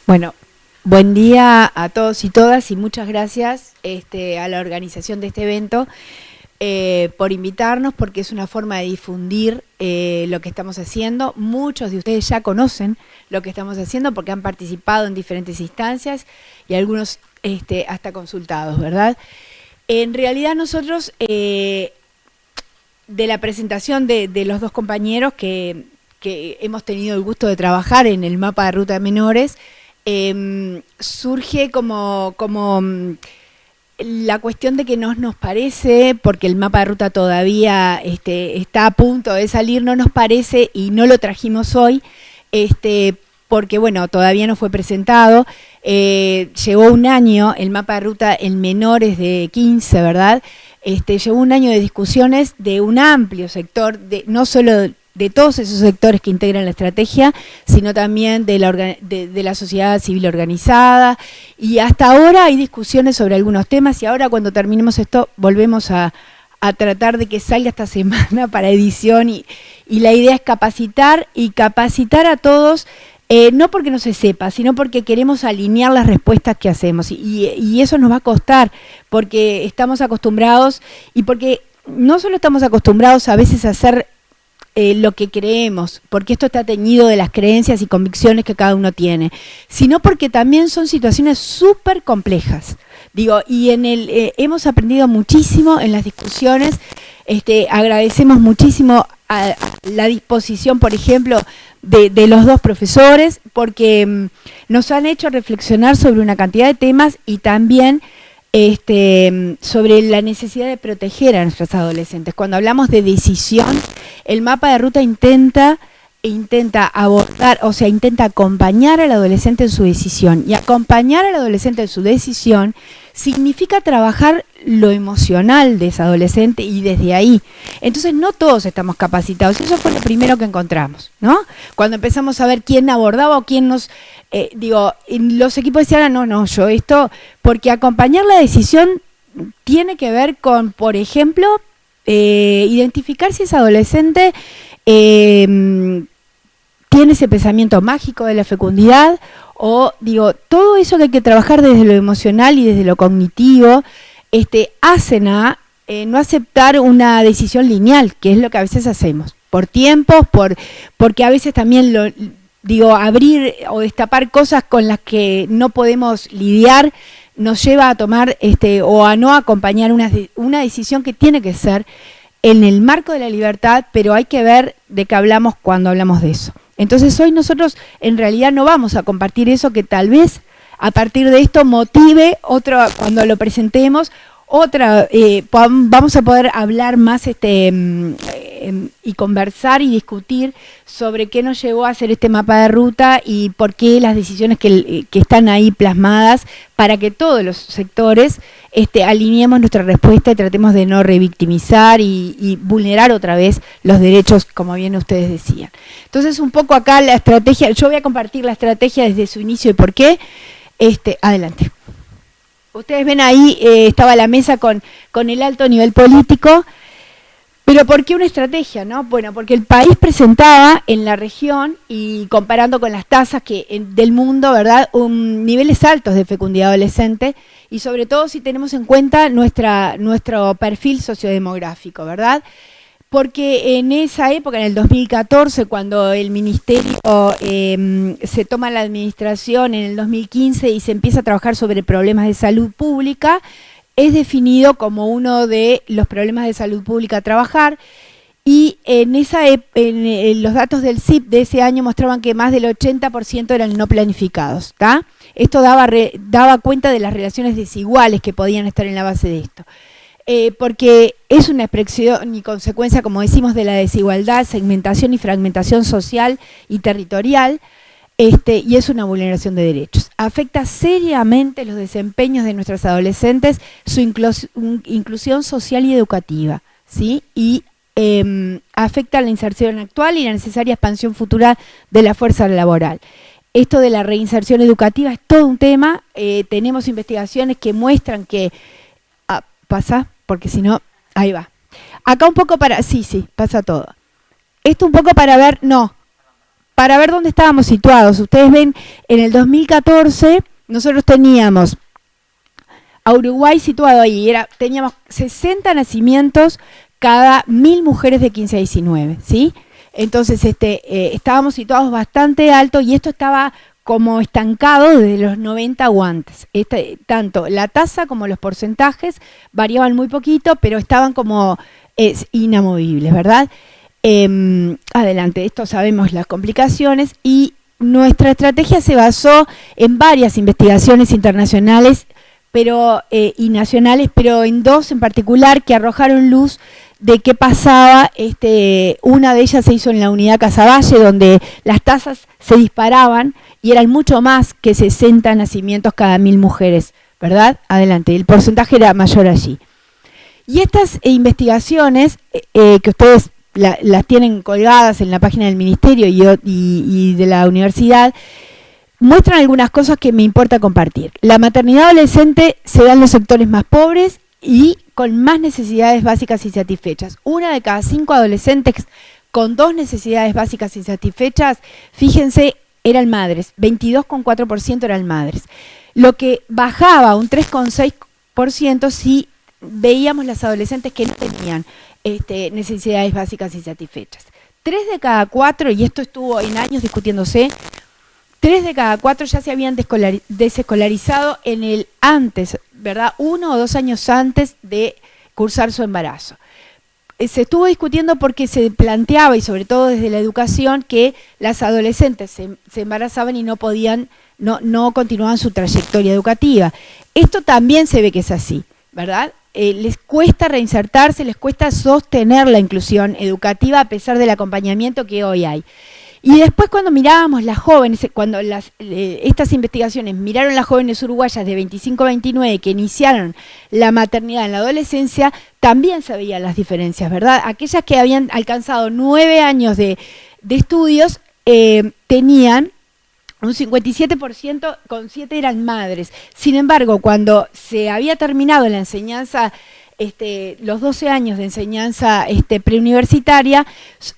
Bueno, buen día a todos y todas y muchas gracias a la organización de este evento por invitarnos, porque es una forma de difundir lo que estamos haciendo. Muchos de ustedes ya conocen lo que estamos haciendo porque han participado en diferentes instancias y algunos hasta consultados, ¿verdad? En realidad nosotros, de la presentación de los dos compañeros que hemos tenido el gusto de trabajar en el mapa de ruta de menores, surge como la cuestión de que nos parece, porque el mapa de ruta todavía está a punto de salir, no nos parece y no lo trajimos hoy, porque bueno, todavía no fue presentado. Llevó un año el mapa de ruta en menores de 15, ¿verdad? Llevó un año de discusiones de un amplio sector, no solo de todos esos sectores que integran la estrategia, sino también de la sociedad civil organizada, y hasta ahora hay discusiones sobre algunos temas, y ahora cuando terminemos esto volvemos a tratar de que salga esta semana para edición, y la idea es capacitar a todos, no porque no se sepa, sino porque queremos alinear las respuestas que hacemos, y eso nos va a costar, porque estamos acostumbrados, y porque no solo estamos acostumbrados a veces a hacer lo que creemos, porque esto está teñido de las creencias y convicciones que cada uno tiene, sino porque también son situaciones súper complejas. Digo, y hemos aprendido muchísimo en las discusiones, agradecemos muchísimo a la disposición, por ejemplo, de los dos profesores, porque nos han hecho reflexionar sobre una cantidad de temas y también sobre la necesidad de proteger a nuestros adolescentes. Cuando hablamos de decisión, el mapa de ruta intenta abordar, o sea, intenta acompañar al adolescente en su decisión. Y acompañar al adolescente en su decisión significa trabajar lo emocional de ese adolescente y desde ahí. Entonces no todos estamos capacitados. Eso fue lo primero que encontramos, ¿no? Cuando empezamos a ver quién abordaba o quién nos... los equipos decían, no, yo esto... Porque acompañar la decisión tiene que ver con, por ejemplo, identificar si ese adolescente tiene ese pensamiento mágico de la fecundidad, o todo eso que hay que trabajar desde lo emocional y desde lo cognitivo, hacen a no aceptar una decisión lineal, que es lo que a veces hacemos, por tiempos, porque a veces también abrir o destapar cosas con las que no podemos lidiar nos lleva a tomar o a no acompañar una decisión que tiene que ser en el marco de la libertad, pero hay que ver de qué hablamos cuando hablamos de eso. Entonces hoy nosotros en realidad no vamos a compartir eso, que tal vez a partir de esto motive cuando lo presentemos, vamos a poder hablar más y conversar y discutir sobre qué nos llevó a hacer este mapa de ruta y por qué las decisiones que están ahí plasmadas, para que todos los sectores alineemos nuestra respuesta y tratemos de no revictimizar y vulnerar otra vez los derechos, como bien ustedes decían. Entonces un poco acá la estrategia, yo voy a compartir la estrategia desde su inicio y por qué. Adelante. Ustedes ven ahí, estaba la mesa con el alto nivel político, pero ¿por qué una estrategia, no? Bueno, porque el país presentaba en la región, y comparando con las tasas del mundo, ¿verdad?, niveles altos de fecundidad adolescente, y sobre todo si tenemos en cuenta nuestro perfil sociodemográfico, ¿verdad? Porque en esa época, en el 2014, cuando el ministerio se toma la administración en el 2015 y se empieza a trabajar sobre problemas de salud pública, es definido como uno de los problemas de salud pública a trabajar. Y en los datos del CIP de ese año mostraban que más del 80% eran no planificados, ¿tá? Esto daba cuenta de las relaciones desiguales que podían estar en la base de esto. Porque es una expresión y consecuencia, como decimos, de la desigualdad, segmentación y fragmentación social y territorial, y es una vulneración de derechos. Afecta seriamente los desempeños de nuestras adolescentes, su inclusión social y educativa, ¿sí? Y afecta la inserción actual y la necesaria expansión futura de la fuerza laboral. Esto de la reinserción educativa es todo un tema. Tenemos investigaciones que muestran que... pasa, porque si no, ahí va. Acá un poco para... Sí, pasa todo. Esto un poco para ver... No, para ver dónde estábamos situados. Ustedes ven, en el 2014 nosotros teníamos a Uruguay situado ahí. Teníamos 60 nacimientos cada 1000 mujeres de 15 a 19, ¿sí? Entonces estábamos situados bastante alto y esto estaba como estancado desde los 90 o antes. Tanto la tasa como los porcentajes variaban muy poquito, pero estaban como inamovibles, ¿verdad? Adelante, esto sabemos las complicaciones y nuestra estrategia se basó en varias investigaciones internacionales y nacionales, pero en dos en particular que arrojaron luz de qué pasaba. Una de ellas se hizo en la unidad Casaballe, donde las tasas se disparaban y eran mucho más que 60 nacimientos cada 1000 mujeres, ¿verdad? Adelante, el porcentaje era mayor allí. Y estas investigaciones, que ustedes las tienen colgadas en la página del Ministerio y de la universidad, muestran algunas cosas que me importa compartir. La maternidad adolescente se da en los sectores más pobres y con más necesidades básicas insatisfechas. 1 de cada 5 adolescentes con 2 necesidades básicas insatisfechas, fíjense, eran madres. 22,4% eran madres. Lo que bajaba un 3,6% si veíamos las adolescentes que no tenían necesidades básicas insatisfechas. 3 de cada 4, y esto estuvo en años discutiéndose, 3 de cada 4 ya se habían desescolarizado en el antes, ¿verdad? 1 o 2 años antes de cursar su embarazo. Se estuvo discutiendo porque se planteaba, y sobre todo desde la educación, que las adolescentes se embarazaban y no podían, no continuaban su trayectoria educativa. Esto también se ve que es así, ¿verdad? Les cuesta reinsertarse, les cuesta sostener la inclusión educativa a pesar del acompañamiento que hoy hay. Y después cuando mirábamos las jóvenes, cuando estas investigaciones miraron las jóvenes uruguayas de 25 a 29 que iniciaron la maternidad en la adolescencia, también se veían las diferencias, ¿verdad? Aquellas que habían alcanzado 9 años de estudios tenían un 57%, con 7 eran madres. Sin embargo, cuando se había terminado la enseñanza, los 12 años de enseñanza preuniversitaria,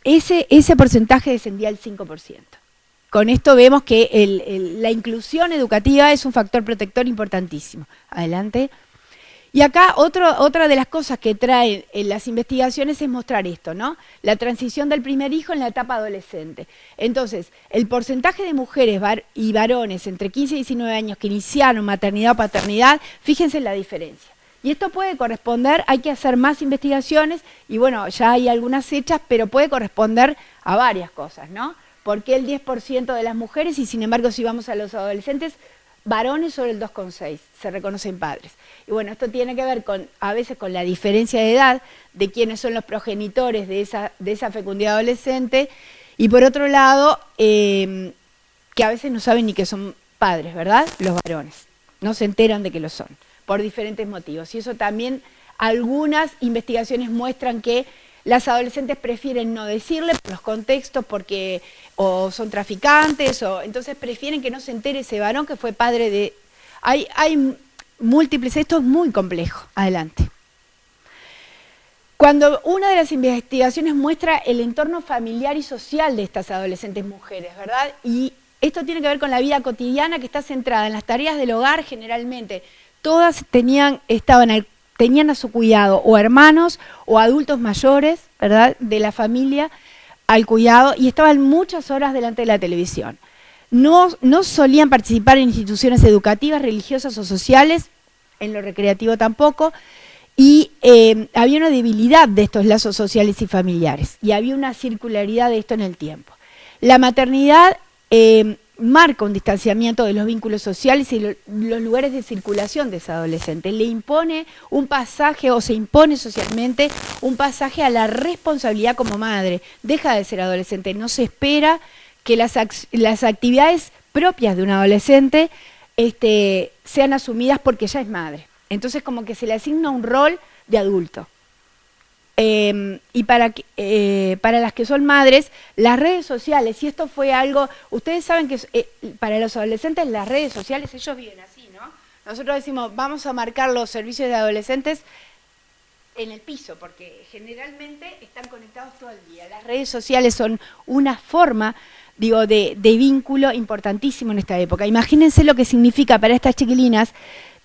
ese porcentaje descendía al 5%. Con esto vemos que la inclusión educativa es un factor protector importantísimo. Adelante. Y acá otra de las cosas que traen las investigaciones es mostrar esto, ¿no? La transición del primer hijo en la etapa adolescente. Entonces, el porcentaje de mujeres y varones entre 15 y 19 años que iniciaron maternidad o paternidad, fíjense en la diferencia. Y esto puede corresponder, hay que hacer más investigaciones, y bueno, ya hay algunas hechas, pero puede corresponder a varias cosas, ¿no? ¿Por qué el 10% de las mujeres y sin embargo si vamos a los adolescentes, varones sobre el 2,6% se reconocen padres? Y bueno, esto tiene que ver a veces con la diferencia de edad de quiénes son los progenitores de esa fecundidad adolescente, y por otro lado, que a veces no saben ni que son padres, ¿verdad? Los varones, no se enteran de que lo son, por diferentes motivos. Y eso también, algunas investigaciones muestran que las adolescentes prefieren no decirle por los contextos, porque o son traficantes, o entonces prefieren que no se entere ese varón que fue padre de... Hay múltiples, esto es muy complejo. Adelante. Cuando una de las investigaciones muestra el entorno familiar y social de estas adolescentes mujeres, ¿verdad? Y esto tiene que ver con la vida cotidiana que está centrada en las tareas del hogar generalmente. Todas estaban tenían a su cuidado o hermanos o adultos mayores, ¿verdad?, de la familia al cuidado, y estaban muchas horas delante de la televisión. No solían participar en instituciones educativas, religiosas o sociales, en lo recreativo tampoco, y había una debilidad de estos lazos sociales y familiares, y había una circularidad de esto en el tiempo. La maternidad marca un distanciamiento de los vínculos sociales y los lugares de circulación de ese adolescente. Le impone un pasaje, o se impone socialmente un pasaje a la responsabilidad como madre. Deja de ser adolescente, no se espera que las actividades propias de un adolescente sean asumidas porque ya es madre. Entonces como que se le asigna un rol de adulto. Y para las que son madres, las redes sociales, y esto fue algo, ustedes saben que para los adolescentes las redes sociales, ellos viven así, ¿no? Nosotros decimos, vamos a marcar los servicios de adolescentes en el piso, porque generalmente están conectados todo el día. Las redes sociales son una forma, digo, de vínculo importantísimo en esta época. Imagínense lo que significa para estas chiquilinas,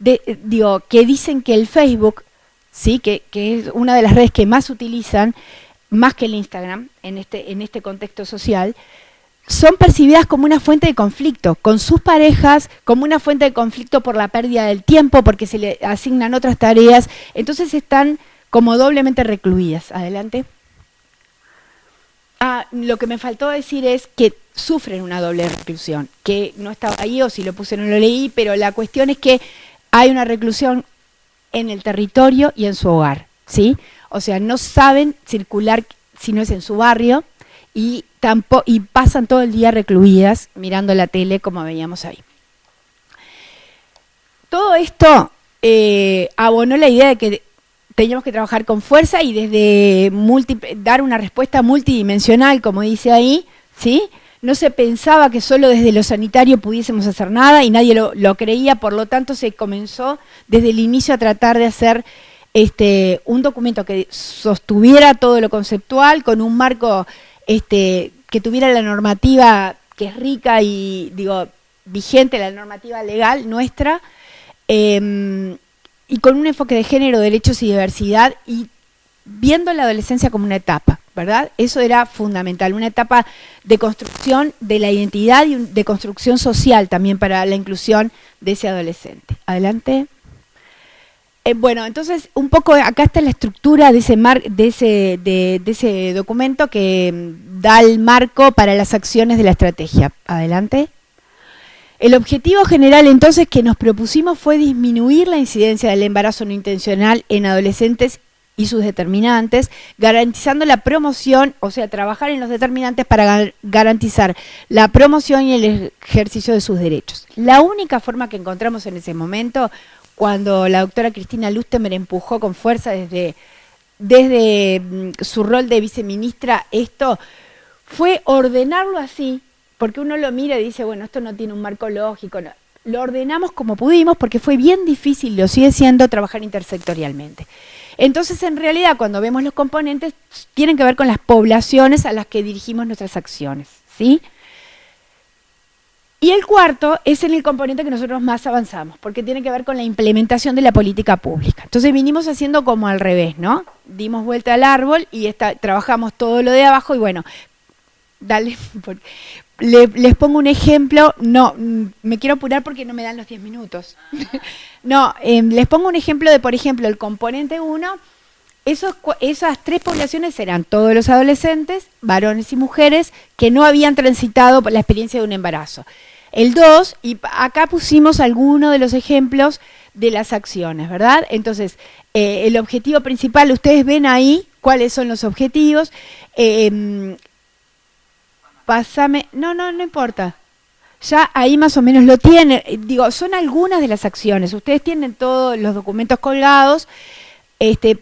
que dicen que el Facebook, sí, que es una de las redes que más utilizan, más que el Instagram, en este contexto social, son percibidas como una fuente de conflicto con sus parejas, como una fuente de conflicto por la pérdida del tiempo, porque se le asignan otras tareas, entonces están como doblemente recluidas. Adelante. Lo que me faltó decir es que sufren una doble reclusión, que no estaba ahí, o si lo puse no lo leí, pero la cuestión es que hay una reclusión en el territorio y en su hogar, ¿sí? O sea, no saben circular si no es en su barrio, y pasan todo el día recluidas mirando la tele, como veíamos ahí. Todo esto abonó la idea de que teníamos que trabajar con fuerza y desde dar una respuesta multidimensional, como dice ahí, ¿sí? No se pensaba que solo desde lo sanitario pudiésemos hacer nada y nadie lo creía, por lo tanto se comenzó desde el inicio a tratar de hacer un documento que sostuviera todo lo conceptual, con un marco que tuviera la normativa que es rica y, digo, vigente, la normativa legal nuestra, y con un enfoque de género, derechos y diversidad, y viendo la adolescencia como una etapa, ¿verdad? Eso era fundamental, una etapa de construcción de la identidad y de construcción social también para la inclusión de ese adolescente. Adelante. Bueno, entonces un poco acá está la estructura de ese documento que da el marco para las acciones de la estrategia. Adelante. El objetivo general entonces que nos propusimos fue disminuir la incidencia del embarazo no intencional en adolescentes y sus determinantes, garantizando la promoción, o sea, trabajar en los determinantes para garantizar la promoción y el ejercicio de sus derechos. La única forma que encontramos en ese momento, cuando la doctora Cristina Lustemer empujó con fuerza desde su rol de viceministra esto, fue ordenarlo así, porque uno lo mira y dice, bueno, esto no tiene un marco lógico. No. Lo ordenamos como pudimos porque fue bien difícil, lo sigue siendo, trabajar intersectorialmente. Entonces, en realidad, cuando vemos los componentes, tienen que ver con las poblaciones a las que dirigimos nuestras acciones, ¿sí? Y el cuarto es en el componente que nosotros más avanzamos, porque tiene que ver con la implementación de la política pública. Entonces vinimos haciendo como al revés, ¿no? Dimos vuelta al árbol y trabajamos todo lo de abajo y bueno, dale, les pongo un ejemplo, no, me quiero apurar porque no me dan los 10 minutos. No, les pongo un ejemplo de, por ejemplo, el componente 1, esas tres poblaciones eran todos los adolescentes, varones y mujeres, que no habían transitado por la experiencia de un embarazo. El 2, y acá pusimos algunos de los ejemplos de las acciones, ¿verdad? Entonces, el objetivo principal, ustedes ven ahí cuáles son los objetivos. No importa. Ya ahí más o menos lo tienen. Digo, son algunas de las acciones. Ustedes tienen todos los documentos colgados.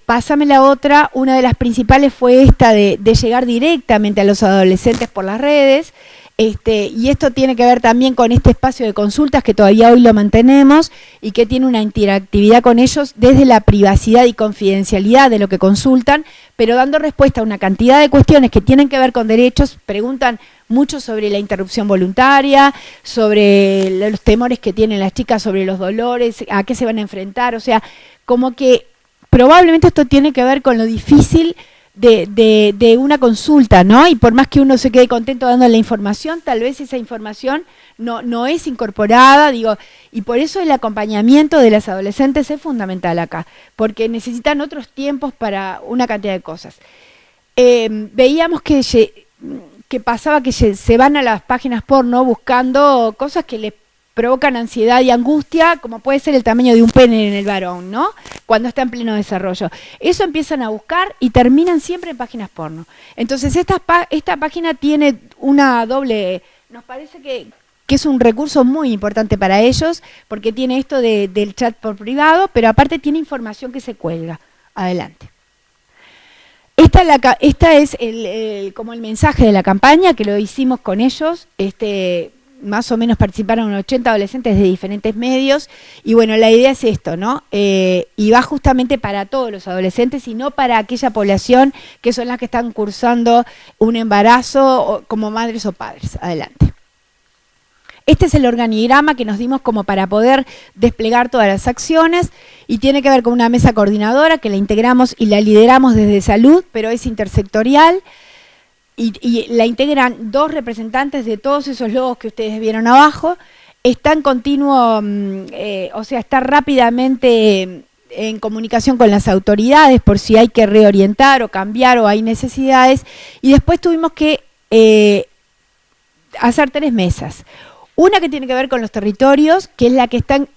Pásame la otra. Una de las principales fue esta de llegar directamente a los adolescentes por las redes. Y esto tiene que ver también con este espacio de consultas que todavía hoy lo mantenemos y que tiene una interactividad con ellos desde la privacidad y confidencialidad de lo que consultan, pero dando respuesta a una cantidad de cuestiones que tienen que ver con derechos. Preguntan mucho sobre la interrupción voluntaria, sobre los temores que tienen las chicas, sobre los dolores, a qué se van a enfrentar, o sea, como que probablemente esto tiene que ver con lo difícil de una consulta, ¿no? Y por más que uno se quede contento dando la información, tal vez esa información no es incorporada, digo, y por eso el acompañamiento de las adolescentes es fundamental acá, porque necesitan otros tiempos para una cantidad de cosas. Veíamos que pasaba que se van a las páginas porno buscando cosas que les provocan ansiedad y angustia, como puede ser el tamaño de un pene en el varón, ¿no? Cuando está en pleno desarrollo. Eso empiezan a buscar y terminan siempre en páginas porno. Entonces esta página tiene una doble, nos parece que es un recurso muy importante para ellos, porque tiene esto del chat por privado, pero aparte tiene información que se cuelga. Adelante. Esta es como el mensaje de la campaña, que lo hicimos con ellos. Más o menos participaron 80 adolescentes de diferentes medios, y bueno, la idea es esto, ¿no? Y va justamente para todos los adolescentes y no para aquella población que son las que están cursando un embarazo como madres o padres. Adelante. Este es el organigrama que nos dimos como para poder desplegar todas las acciones, y tiene que ver con una mesa coordinadora que la integramos y la lideramos desde salud, pero es intersectorial. Y la integran 2 representantes de todos esos logos que ustedes vieron abajo. Está en continuo, o sea, está rápidamente en comunicación con las autoridades por si hay que reorientar o cambiar o hay necesidades. Y después tuvimos que hacer 3 mesas. Una que tiene que ver con los territorios, que es la que están,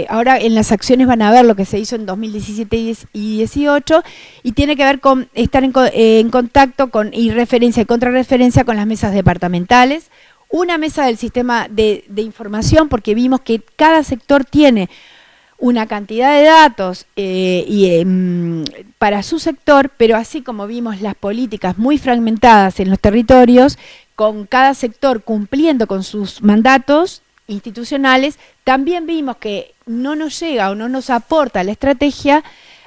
ahora en las acciones van a ver lo que se hizo en 2017 y 2018, y tiene que ver con estar en contacto y referencia y contrarreferencia con las mesas departamentales. Una mesa del sistema de información, porque vimos que cada sector tiene una cantidad de datos para su sector, pero así como vimos las políticas muy fragmentadas en los territorios, con cada sector cumpliendo con sus mandatos institucionales, también vimos que no nos llega o no nos aporta la estrategia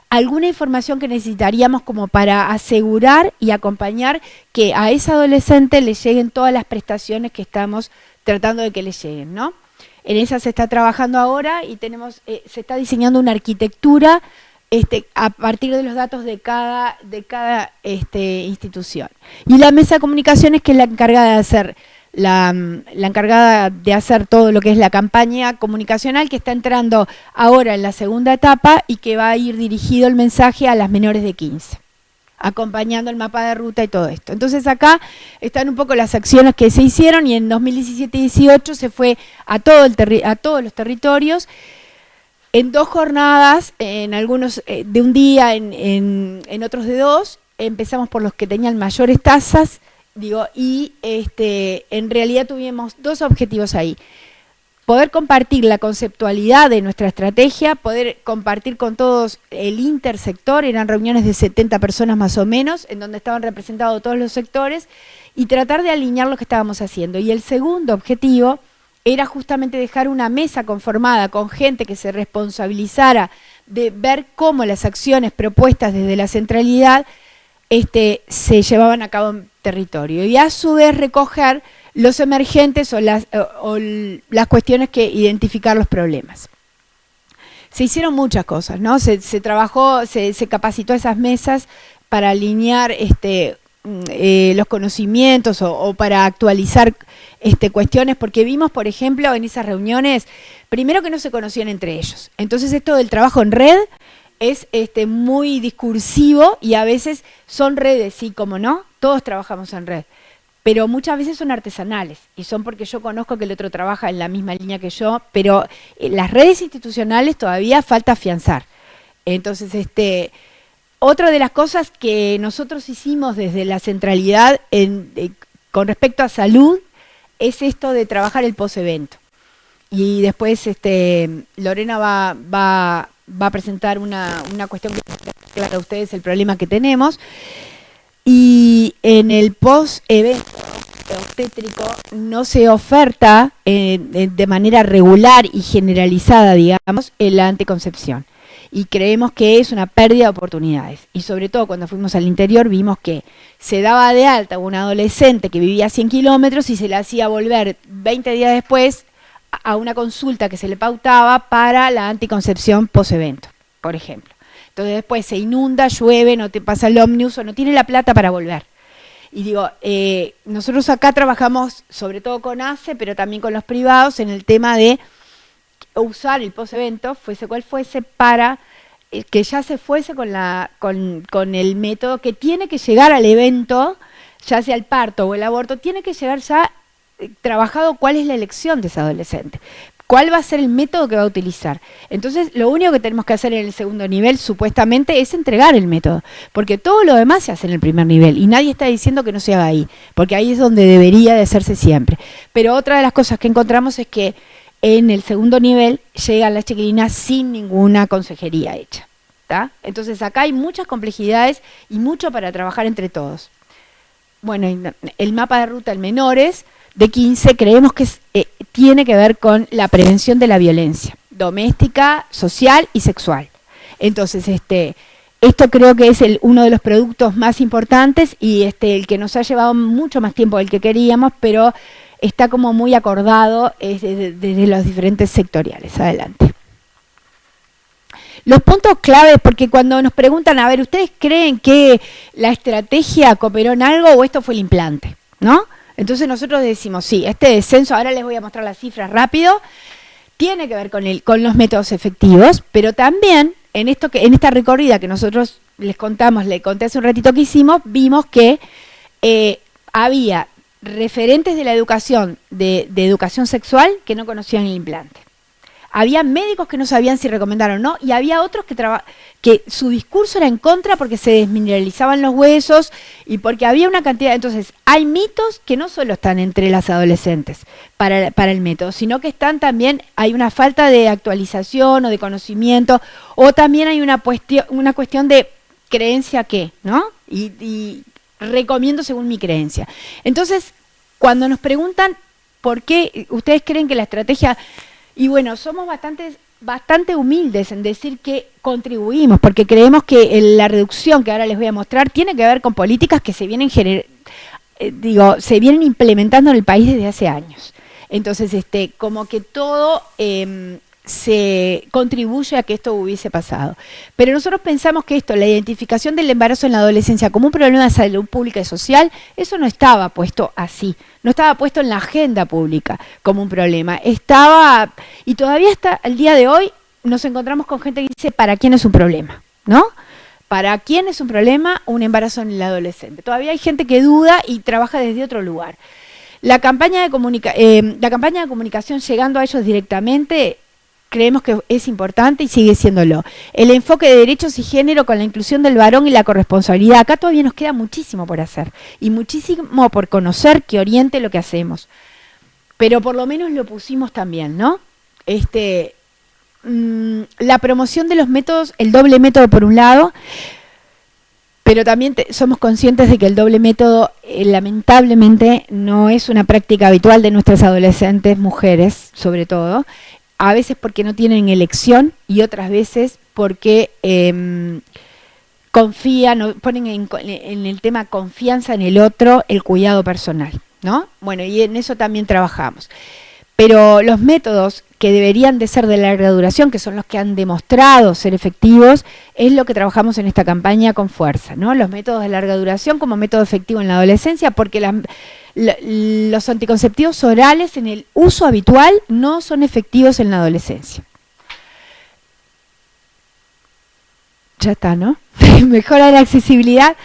alguna información que necesitaríamos como para asegurar y acompañar que a esa adolescente le lleguen todas las prestaciones que estamos tratando de que le lleguen, ¿no? En esa se está trabajando ahora y se está diseñando una arquitectura a partir de los datos de cada institución. Y la mesa de comunicaciones, que es la encargada de hacer la encargada de hacer todo lo que es la campaña comunicacional, que está entrando ahora en la segunda etapa y que va a ir dirigido el mensaje a las menores de 15, acompañando el mapa de ruta y todo esto. Entonces acá están un poco las acciones que se hicieron, y en 2017 y 2018 se fue a todos los territorios, en 2 jornadas, en algunos de un día, en otros de 2. Empezamos por los que tenían mayores tasas, y en realidad tuvimos 2 objetivos ahí. Poder compartir la conceptualidad de nuestra estrategia, poder compartir con todos el intersector, eran reuniones de 70 personas más o menos, en donde estaban representados todos los sectores, y tratar de alinear lo que estábamos haciendo. Y el segundo objetivo era justamente dejar una mesa conformada con gente que se responsabilizara de ver cómo las acciones propuestas desde la centralidad se llevaban a cabo en territorio, y a su vez recoger los emergentes o las cuestiones que identificar los problemas. Se hicieron muchas cosas, ¿no? Se trabajó, se capacitó a esas mesas para alinear los conocimientos o para actualizar cuestiones, porque vimos, por ejemplo, en esas reuniones, primero que no se conocían entre ellos. Entonces esto del trabajo en red es muy discursivo, y a veces son redes, sí, como no, todos trabajamos en red, pero muchas veces son artesanales, y son porque yo conozco que el otro trabaja en la misma línea que yo, pero las redes institucionales todavía falta afianzar. Entonces, otra de las cosas que nosotros hicimos desde la centralidad con respecto a salud es esto de trabajar el post-evento. Y después Lorena va a presentar una cuestión que para ustedes el problema que tenemos. Y en el post-evento obstétrico no se oferta de manera regular y generalizada, digamos, la anticoncepción. Y creemos que es una pérdida de oportunidades. Y sobre todo cuando fuimos al interior vimos que se daba de alta a una adolescente que vivía a 100 kilómetros y se le hacía volver 20 días después a una consulta que se le pautaba para la anticoncepción post-evento, por ejemplo. Entonces después se inunda, llueve, no te pasa el ómnibus o no tiene la plata para volver. Y digo, nosotros acá trabajamos sobre todo con ACE, pero también con los privados en el tema de usar el post-evento, fuese cual fuese, para que ya se fuese con el método que tiene que llegar al evento, ya sea el parto o el aborto, tiene que llegar ya trabajado cuál es la elección de ese adolescente, cuál va a ser el método que va a utilizar. Entonces, lo único que tenemos que hacer en el segundo nivel, supuestamente, es entregar el método, porque todo lo demás se hace en el primer nivel, y nadie está diciendo que no se haga ahí, porque ahí es donde debería de hacerse siempre. Pero otra de las cosas que encontramos es que en el segundo nivel llegan las chiquilinas sin ninguna consejería hecha, ¿tá? Entonces, acá hay muchas complejidades y mucho para trabajar entre todos. Bueno, el mapa de ruta en menores de 15 creemos que tiene que ver con la prevención de la violencia doméstica, social y sexual. Entonces, esto creo que es uno de los productos más importantes y el que nos ha llevado mucho más tiempo del que queríamos, pero está como muy acordado desde los diferentes sectoriales. Adelante. Los puntos claves, porque cuando nos preguntan, a ver, ¿ustedes creen que la estrategia cooperó en algo o esto fue el implante? ¿No? Entonces nosotros decimos, sí, este descenso, ahora les voy a mostrar las cifras rápido, tiene que ver con los métodos efectivos, pero también en esta recorrida que nosotros les conté hace un ratito que hicimos, vimos que había referentes de la educación, de educación sexual, que no conocían el implante. Había médicos que no sabían si recomendaron o no, y había otros que su discurso era en contra porque se desmineralizaban los huesos y porque había una cantidad. Entonces, hay mitos que no solo están entre las adolescentes para el método, sino que están también, hay una falta de actualización o de conocimiento, o también hay una cuestión de creencia que, ¿no? Y recomiendo según mi creencia. Entonces, cuando nos preguntan por qué ustedes creen que la estrategia... Y bueno, somos bastante humildes en decir que contribuimos, porque creemos que la reducción que ahora les voy a mostrar tiene que ver con políticas que se vienen implementando en el país desde hace años. Entonces, como que todo se contribuye a que esto hubiese pasado. Pero nosotros pensamos que la identificación del embarazo en la adolescencia como un problema de salud pública y social, eso no estaba puesto así, no estaba puesto en la agenda pública como un problema. Y todavía hasta el día de hoy nos encontramos con gente que dice, ¿para quién es un problema? ¿No? ¿Para quién es un problema un embarazo en el adolescente? Todavía hay gente que duda y trabaja desde otro lugar. La campaña de comunicación llegando a ellos directamente, creemos que es importante y sigue siéndolo. El enfoque de derechos y género con la inclusión del varón y la corresponsabilidad. Acá todavía nos queda muchísimo por hacer y muchísimo por conocer que oriente lo que hacemos. Pero por lo menos lo pusimos también, ¿no? La promoción de los métodos, el doble método por un lado, pero también somos conscientes de que el doble método lamentablemente no es una práctica habitual de nuestras adolescentes, mujeres sobre todo, a veces porque no tienen elección y otras veces porque ponen en el tema confianza en el otro, el cuidado personal, ¿no? Bueno, y en eso también trabajamos. Pero los métodos que deberían de ser de larga duración, que son los que han demostrado ser efectivos, es lo que trabajamos en esta campaña con fuerza, ¿no? Los métodos de larga duración como método efectivo en la adolescencia, porque los anticonceptivos orales en el uso habitual no son efectivos en la adolescencia. Ya está, ¿no? Mejora la accesibilidad.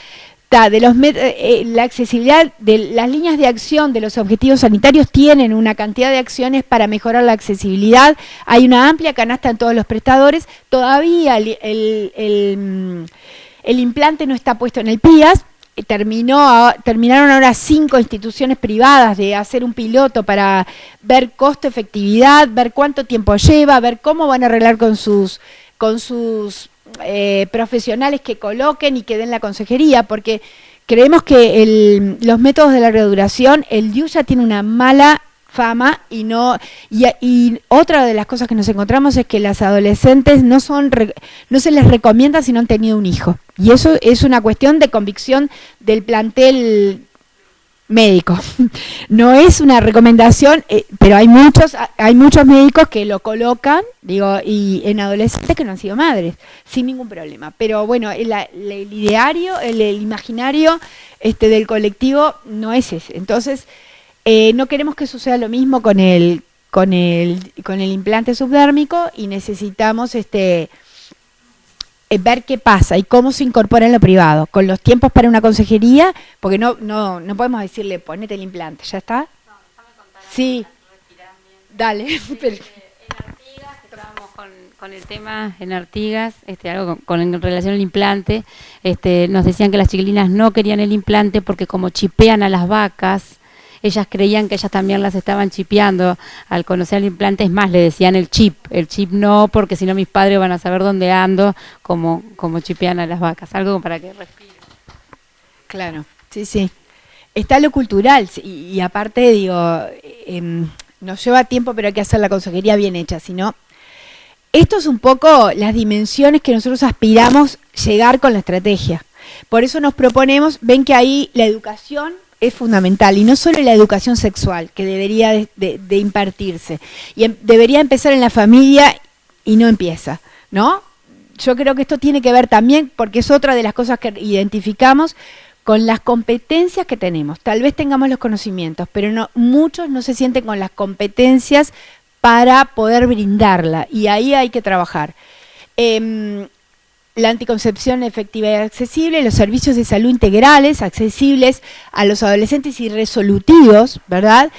La accesibilidad de las líneas de acción de los objetivos sanitarios tienen una cantidad de acciones para mejorar la accesibilidad. Hay una amplia canasta en todos los prestadores. Todavía el implante no está puesto en el PIAS. Terminaron ahora 5 instituciones privadas de hacer un piloto para ver costo-efectividad, ver cuánto tiempo lleva, ver cómo van a arreglar con sus profesionales que coloquen y que den la consejería, porque creemos que los métodos de larga duración, el DIU ya tiene una mala fama y otra de las cosas que nos encontramos es que las adolescentes no se les recomienda si no han tenido un hijo, y eso es una cuestión de convicción del plantel médico. No es una recomendación, pero hay muchos médicos que lo colocan, digo, y en adolescentes que no han sido madres, sin ningún problema. Pero bueno, el ideario, el imaginario del colectivo no es ese. Entonces, no queremos que suceda lo mismo con el implante subdérmico y necesitamos ver qué pasa y cómo se incorpora en lo privado, con los tiempos para una consejería, porque no podemos decirle, ponete el implante, ¿ya está? Sí, dale. En Artigas, estábamos con el tema en Artigas, algo en relación al implante, nos decían que las chiquilinas no querían el implante porque como chipean a las vacas, ellas creían que ellas también las estaban chipeando al conocer el implante. Es más, le decían el chip no, porque si no mis padres van a saber dónde ando, como chipean a las vacas, algo para que respiren. Claro, sí. Está lo cultural, y aparte, digo, nos lleva tiempo, pero hay que hacer la consejería bien hecha, sino esto es un poco las dimensiones que nosotros aspiramos llegar con la estrategia. Por eso nos proponemos, ven que ahí la educación es fundamental, y no solo la educación sexual que debería de impartirse, y debería empezar en la familia y no empieza, ¿no? Yo creo que esto tiene que ver también, porque es otra de las cosas que identificamos con las competencias que tenemos. Tal vez tengamos los conocimientos, pero muchos no se sienten con las competencias para poder brindarla, y ahí hay que trabajar. La anticoncepción efectiva y accesible, los servicios de salud integrales, accesibles a los adolescentes y resolutivos, ¿verdad?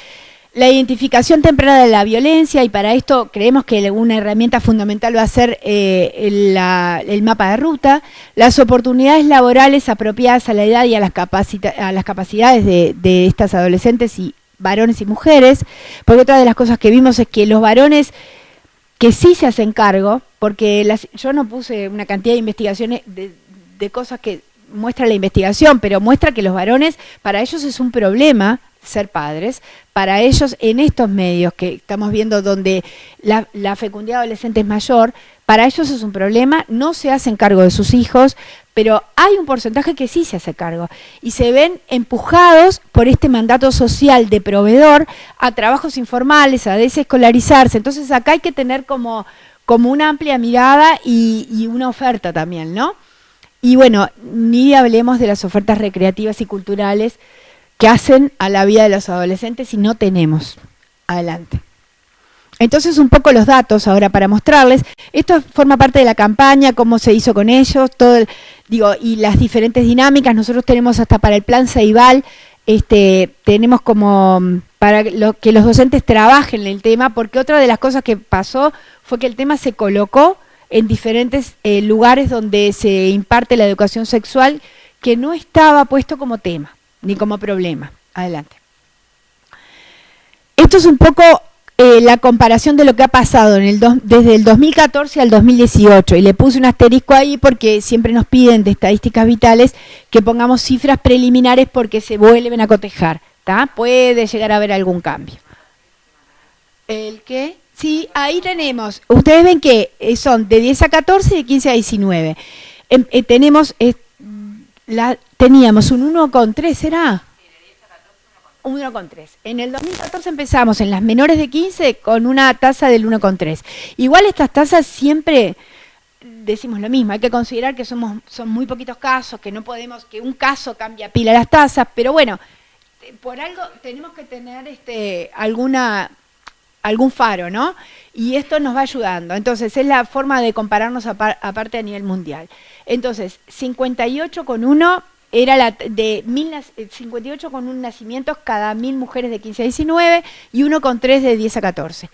La identificación temprana de la violencia, y para esto creemos que una herramienta fundamental va a ser el mapa de ruta, las oportunidades laborales apropiadas a la edad y a las capacidades de estas adolescentes y varones y mujeres, porque otra de las cosas que vimos es que los varones que sí se hacen cargo, porque yo no puse una cantidad de investigaciones de cosas que muestra la investigación, pero muestra que los varones, para ellos es un problema ser padres, para ellos en estos medios que estamos viendo donde la fecundidad adolescente es mayor, para ellos es un problema, no se hacen cargo de sus hijos, pero hay un porcentaje que sí se hace cargo y se ven empujados por este mandato social de proveedor a trabajos informales, a desescolarizarse. Entonces acá hay que tener como una amplia mirada y una oferta también, ¿no? Y bueno, ni hablemos de las ofertas recreativas y culturales que hacen a la vida de los adolescentes y no tenemos. Adelante. Entonces un poco los datos ahora para mostrarles. Esto forma parte de la campaña, cómo se hizo con ellos, y las diferentes dinámicas. Nosotros tenemos hasta para el plan Ceibal, tenemos como para que los docentes trabajen en el tema, porque otra de las cosas que pasó fue que el tema se colocó en diferentes lugares donde se imparte la educación sexual, que no estaba puesto como tema, ni como problema. Adelante. Esto es un poco la comparación de lo que ha pasado desde el 2014 al 2018, y le puse un asterisco ahí porque siempre nos piden de estadísticas vitales que pongamos cifras preliminares porque se vuelven a cotejar, ¿tá? Puede llegar a haber algún cambio. ¿El qué? Sí, ahí tenemos, ustedes ven que son de 10 a 14 y de 15 a 19. Teníamos un 1,3, ¿será? 1,3. En el 2014 empezamos en las menores de 15 con una tasa del 1,3. Igual estas tasas siempre decimos lo mismo, hay que considerar que son muy poquitos casos, que no podemos, que un caso cambia pila las tasas, pero bueno, por algo tenemos que tener algún faro, ¿no? Y esto nos va ayudando. Entonces, es la forma de compararnos aparte a nivel mundial. Entonces, 58,1 era 58 con un nacimientos cada 1000 mujeres de 15 a 19 y 1,3 de 10 a 14.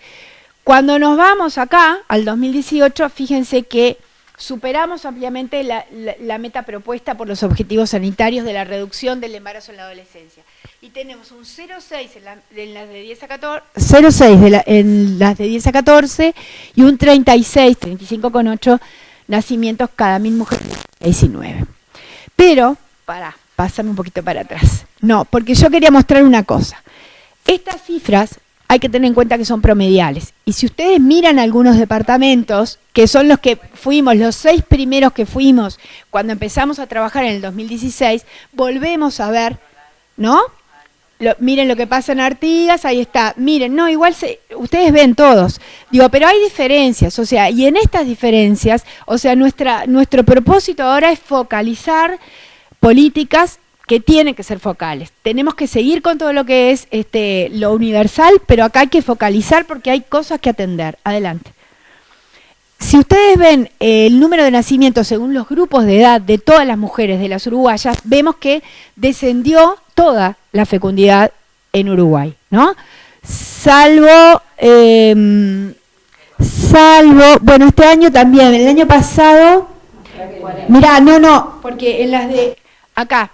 Cuando nos vamos acá, al 2018, fíjense que superamos ampliamente la meta propuesta por los objetivos sanitarios de la reducción del embarazo en la adolescencia. Y tenemos un 0,6 en las de 10 a 14, 0,6 en las de 10 a 14 y un 35,8 nacimientos cada 1000 mujeres de 19. Pero pásame un poquito para atrás. No, porque yo quería mostrar una cosa. Estas cifras hay que tener en cuenta que son promediales. Y si ustedes miran algunos departamentos, que son los que fuimos, los 6 primeros que fuimos cuando empezamos a trabajar en el 2016, volvemos a ver, ¿no? miren lo que pasa en Artigas, ahí está. Miren, no, igual ustedes ven todos. Digo, pero hay diferencias, o sea, y en estas diferencias, o sea, nuestro propósito ahora es focalizar políticas que tienen que ser focales. Tenemos que seguir con todo lo que es lo universal, pero acá hay que focalizar porque hay cosas que atender. Adelante. Si ustedes ven el número de nacimientos según los grupos de edad de todas las mujeres de las uruguayas, vemos que descendió toda la fecundidad en Uruguay, ¿no? Salvo, bueno, este año también, el año pasado, mirá, no, porque en las de, acá,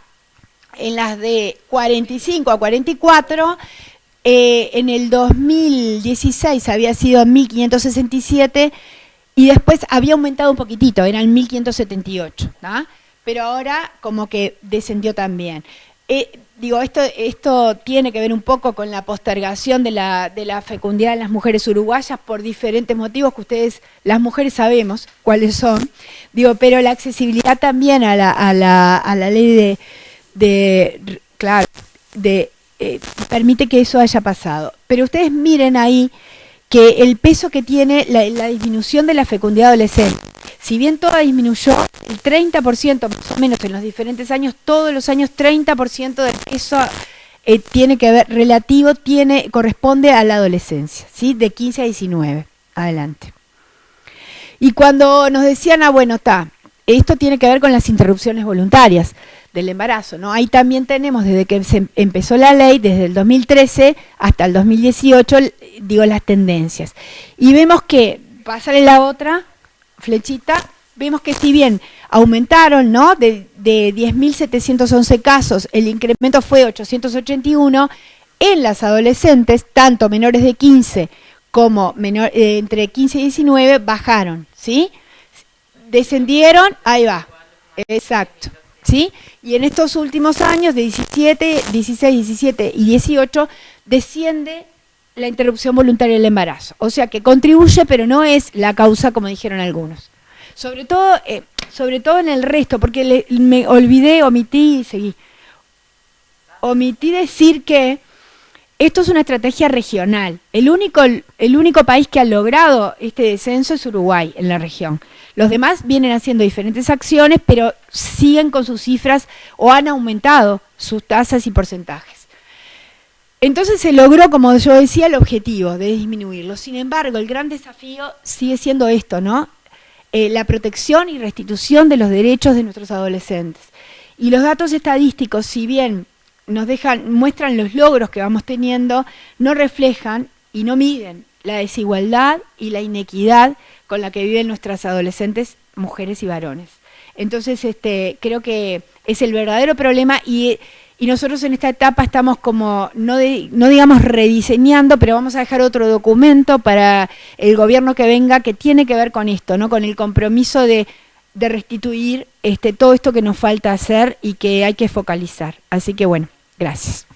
en las de 45 a 44, en el 2016 había sido 1.567, y después había aumentado un poquitito, eran 1.578, ¿no? Pero ahora como que descendió también. Digo, esto tiene que ver un poco con la postergación de la fecundidad en las mujeres uruguayas por diferentes motivos que ustedes, las mujeres, sabemos cuáles son. Digo, pero la accesibilidad también a la ley permite que eso haya pasado. Pero ustedes miren ahí que el peso que tiene la disminución de la fecundidad adolescente, si bien toda disminuyó, el 30% más o menos en los diferentes años, todos los años 30% del peso tiene que ver, corresponde a la adolescencia, ¿sí? De 15 a 19, adelante. Y cuando nos decían, bueno, esto tiene que ver con las interrupciones voluntarias del embarazo, ¿no? Ahí también tenemos, desde que se empezó la ley, desde el 2013 hasta el 2018, digo, las tendencias. Y vemos que, pásale la otra flechita, vemos que si bien aumentaron, ¿no? De 10.711 casos, el incremento fue 881, en las adolescentes, tanto menores de 15 como entre 15 y 19, bajaron, ¿sí? Descendieron, ahí va, exacto. ¿Sí? Y en estos últimos años, de 16, 17 y 18, desciende la interrupción voluntaria del embarazo. O sea que contribuye, pero no es la causa, como dijeron algunos. Sobre todo en el resto, porque me olvidé, omití decir que esto es una estrategia regional. El único país que ha logrado este descenso es Uruguay, en la región. Los demás vienen haciendo diferentes acciones, pero siguen con sus cifras o han aumentado sus tasas y porcentajes. Entonces se logró, como yo decía, el objetivo de disminuirlo. Sin embargo, el gran desafío sigue siendo esto, ¿no? La protección y restitución de los derechos de nuestros adolescentes. Y los datos estadísticos, si bien muestran los logros que vamos teniendo, no reflejan y no miden la desigualdad y la inequidad con la que viven nuestras adolescentes, mujeres y varones. Entonces, creo que es el verdadero problema y nosotros en esta etapa estamos como, no digamos rediseñando, pero vamos a dejar otro documento para el gobierno que venga que tiene que ver con esto, ¿no? Con el compromiso de restituir todo esto que nos falta hacer y que hay que focalizar. Así que bueno, gracias.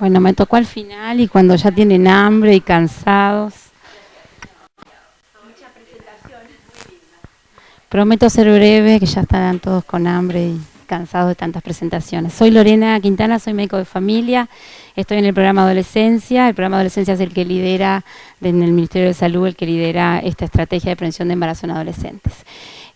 Bueno, me tocó al final y cuando ya tienen hambre y cansados. Prometo ser breve, que ya estarán todos con hambre y cansados de tantas presentaciones. Soy Lorena Quintana, soy médico de familia, estoy en el programa Adolescencia. El programa Adolescencia es el que lidera, en el Ministerio de Salud, el que lidera esta estrategia de prevención de embarazo en adolescentes.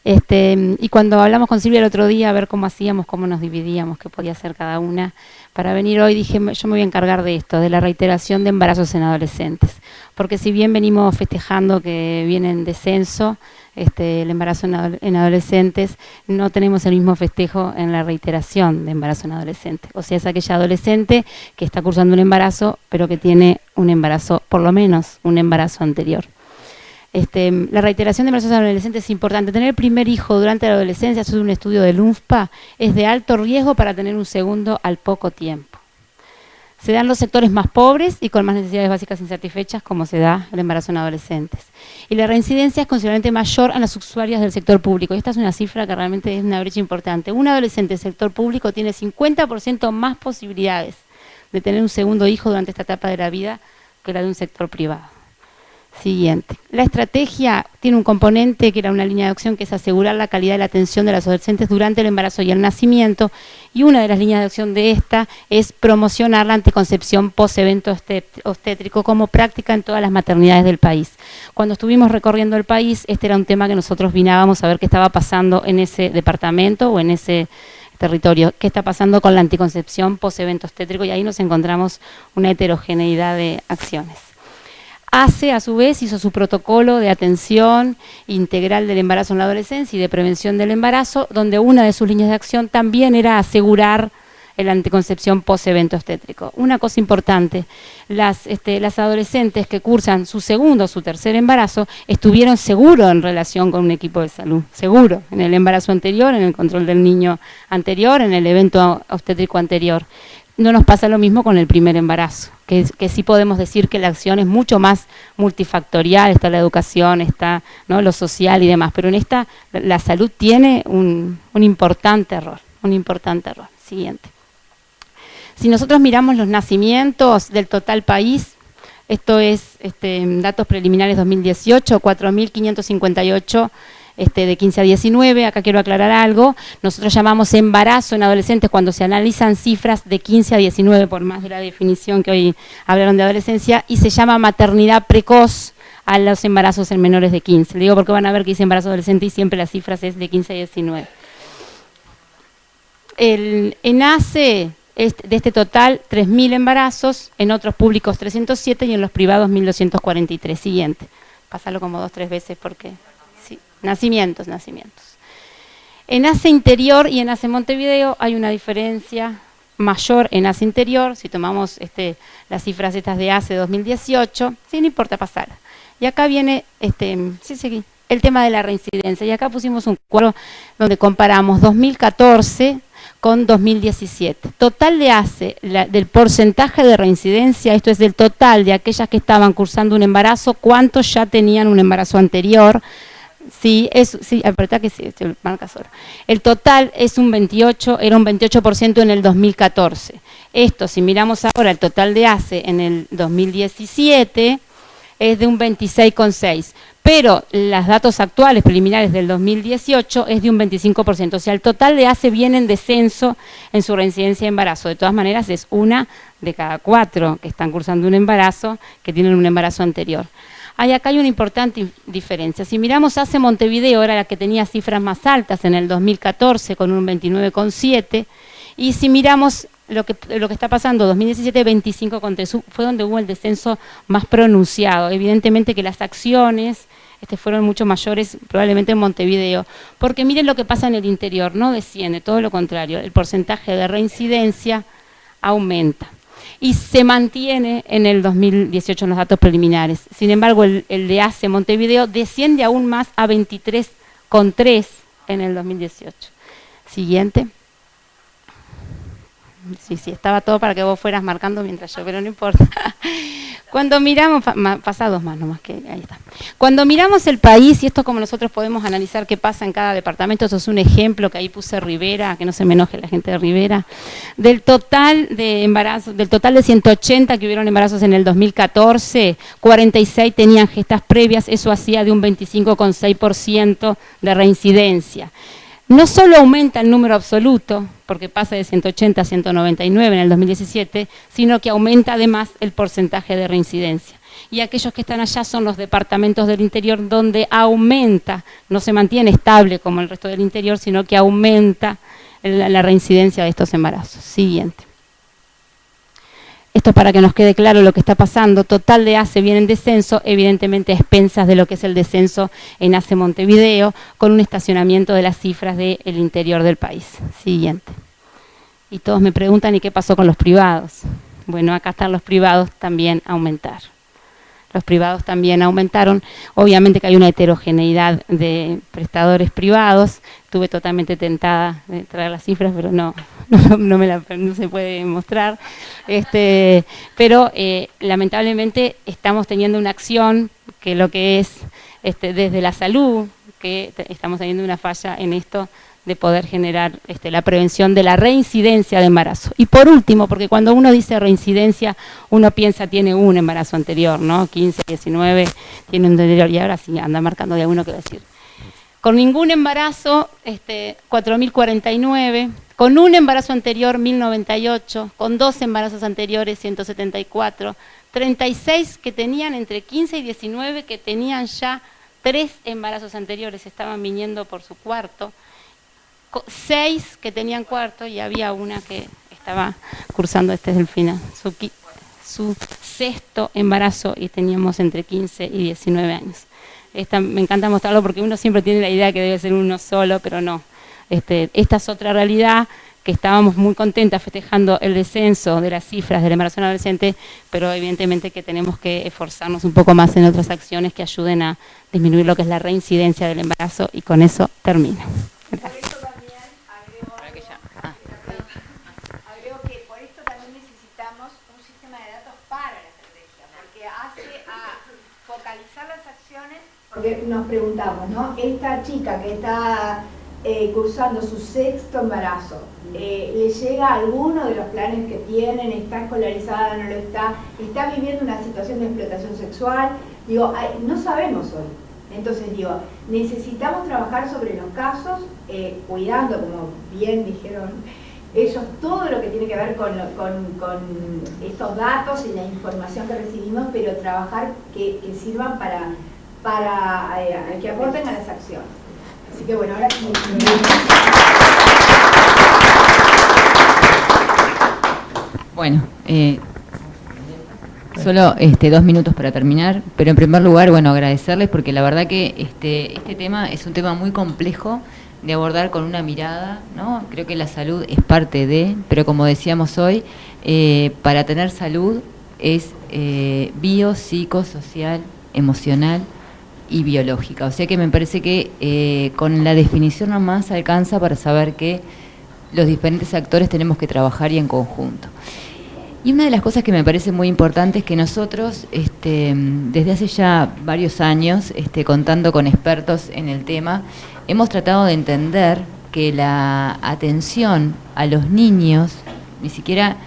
Y cuando hablamos con Silvia el otro día, a ver cómo hacíamos, cómo nos dividíamos, qué podía hacer cada una, para venir hoy dije, yo me voy a encargar de esto, de la reiteración de embarazos en adolescentes. Porque si bien venimos festejando que viene en descenso el embarazo en adolescentes, no tenemos el mismo festejo en la reiteración de embarazo en adolescentes. O sea, es aquella adolescente que está cursando un embarazo, pero que tiene un embarazo, por lo menos un embarazo anterior. La reiteración de embarazos en adolescentes es importante. Tener el primer hijo durante la adolescencia, eso es un estudio del UNFPA, es de alto riesgo para tener un segundo al poco tiempo. Se dan los sectores más pobres y con más necesidades básicas insatisfechas, como se da el embarazo en adolescentes. Y la reincidencia es considerablemente mayor a las usuarias del sector público. Y esta es una cifra que realmente es una brecha importante. Un adolescente del sector público tiene 50% más posibilidades de tener un segundo hijo durante esta etapa de la vida que la de un sector privado. Siguiente. La estrategia tiene un componente que era una línea de acción que es asegurar la calidad de la atención de las adolescentes durante el embarazo y el nacimiento, y una de las líneas de acción de esta es promocionar la anticoncepción post-evento obstétrico como práctica en todas las maternidades del país. Cuando estuvimos recorriendo el país, este era un tema que nosotros vinábamos a ver qué estaba pasando en ese departamento o en ese territorio, qué está pasando con la anticoncepción post-evento obstétrico, y ahí nos encontramos una heterogeneidad de acciones. ACE, a su vez, hizo su protocolo de atención integral del embarazo en la adolescencia y de prevención del embarazo, donde una de sus líneas de acción también era asegurar la anticoncepción post-evento obstétrico. Una cosa importante, las adolescentes que cursan su segundo o su tercer embarazo estuvieron seguros en relación con un equipo de salud, seguro, en el embarazo anterior, en el control del niño anterior, en el evento obstétrico anterior. No nos pasa lo mismo con el primer embarazo, que sí podemos decir que la acción es mucho más multifactorial, está la educación, está, ¿no?, lo social y demás, pero en esta la salud tiene un importante error, Siguiente. Si nosotros miramos los nacimientos del total país, esto es datos preliminares 2018, 4.558 de 15 a 19, acá quiero aclarar algo, nosotros llamamos embarazo en adolescentes cuando se analizan cifras de 15 a 19, por más de la definición que hoy hablaron de adolescencia, y se llama maternidad precoz a los embarazos en menores de 15. Le digo porque van a ver que dice embarazo adolescente y siempre las cifras es de 15 a 19. En ACE, de este total, 3.000 embarazos, en otros públicos 307 y en los privados 1.243. Siguiente. Pásalo como 2 o 3 veces porque... sí. Nacimientos. En ACE Interior y en ACE Montevideo hay una diferencia mayor en ACE Interior. Si tomamos las cifras estas de ACE 2018, sí, no importa pasar. Y acá viene el tema de la reincidencia. Y acá pusimos un cuadro donde comparamos 2014 con 2017. Total de ACE, del porcentaje de reincidencia, esto es del total de aquellas que estaban cursando un embarazo, cuántos ya tenían un embarazo anterior. Sí, apretá que sí, marca solo. El total es era un 28% en el 2014. Esto, si miramos ahora el total de ACE en el 2017, es de un 26,6%. Pero los datos actuales preliminares del 2018 es de un 25%. O sea, el total de ACE viene en descenso en su reincidencia de embarazo. De todas maneras, es 1 de cada 4 que están cursando un embarazo que tienen un embarazo anterior. Acá hay una importante diferencia. Si miramos ACE Montevideo, era la que tenía cifras más altas en el 2014 con un 29,7%, y si miramos lo que está pasando 2017, 25,3%, fue donde hubo el descenso más pronunciado. Evidentemente que las acciones fueron mucho mayores probablemente en Montevideo, porque miren lo que pasa en el interior, no desciende, todo lo contrario, el porcentaje de reincidencia aumenta. Y se mantiene en el 2018 en los datos preliminares. Sin embargo, el de ACE Montevideo desciende aún más a 23,3 en el 2018. Siguiente. Sí, estaba todo para que vos fueras marcando mientras yo, pero no importa. Cuando miramos, pasá 2 más nomás, que ahí está. Cuando miramos el país, y esto como nosotros podemos analizar qué pasa en cada departamento, esto es un ejemplo que ahí puse Rivera, que no se me enoje la gente de Rivera, del total de embarazos, del total de 180 que hubieron embarazos en el 2014, 46 tenían gestas previas, eso hacía de un 25,6% de reincidencia. No solo aumenta el número absoluto, porque pasa de 180 a 199 en el 2017, sino que aumenta además el porcentaje de reincidencia. Y aquellos que están allá son los departamentos del interior donde aumenta, no se mantiene estable como el resto del interior, sino que aumenta la reincidencia de estos embarazos. Siguiente. Esto para que nos quede claro lo que está pasando. Total de ACE viene en descenso, evidentemente a expensas de lo que es el descenso en ACE Montevideo, con un estacionamiento de las cifras del interior del país. Siguiente. Y todos me preguntan, ¿y qué pasó con los privados? Bueno, acá están los privados, también aumentar. Los privados también aumentaron. Obviamente que hay una heterogeneidad de prestadores privados. Estuve totalmente tentada de traer las cifras, pero no se puede mostrar. Pero lamentablemente estamos teniendo una acción que lo que es desde la salud, que estamos teniendo una falla en esto de poder generar la prevención de la reincidencia de embarazo. Y por último, porque cuando uno dice reincidencia, uno piensa tiene un embarazo anterior, ¿no? 15, 19, tiene un anterior, y ahora sí anda marcando de alguno que decir. Con ningún embarazo, 4.049, con un embarazo anterior, 1.098, con 2 embarazos anteriores, 174, 36 que tenían entre 15 y 19, que tenían ya 3 embarazos anteriores, estaban viniendo por su cuarto, 6 que tenían cuarto y había una que estaba cursando desde el final, su 6º embarazo y teníamos entre 15 y 19 años. Me encanta mostrarlo porque uno siempre tiene la idea que debe ser uno solo, pero no. Esta es otra realidad, que estábamos muy contentas festejando el descenso de las cifras del embarazo en adolescente, pero evidentemente que tenemos que esforzarnos un poco más en otras acciones que ayuden a disminuir lo que es la reincidencia del embarazo, y con eso termino. Gracias. Agrego que por esto también necesitamos un sistema de datos para la estrategia, porque hace a focalizar las acciones. Porque nos preguntamos, ¿no? Esta chica que está cursando su 6º embarazo, ¿le llega a alguno de los planes que tienen? ¿Está escolarizada, no lo está? ¿Está viviendo una situación de explotación sexual? Digo, no sabemos hoy. Entonces digo, necesitamos trabajar sobre los casos, cuidando, como bien dijeron ellos, todo lo que tiene que ver con estos datos y la información que recibimos, pero trabajar que sirvan para que aporten a las acciones. Así que bueno, ahora sí. Bueno, solo 2 minutos para terminar, pero en primer lugar, bueno, agradecerles porque la verdad que este tema es un tema muy complejo de abordar con una mirada, ¿no? Creo que la salud es parte de, pero como decíamos hoy, para tener salud es bio, psico, social, emocional y biológica. O sea que me parece que con la definición nomás alcanza para saber que los diferentes actores tenemos que trabajar y en conjunto. Y una de las cosas que me parece muy importante es que nosotros, desde hace ya varios años, contando con expertos en el tema, hemos tratado de entender que la atención a los niños, ni siquiera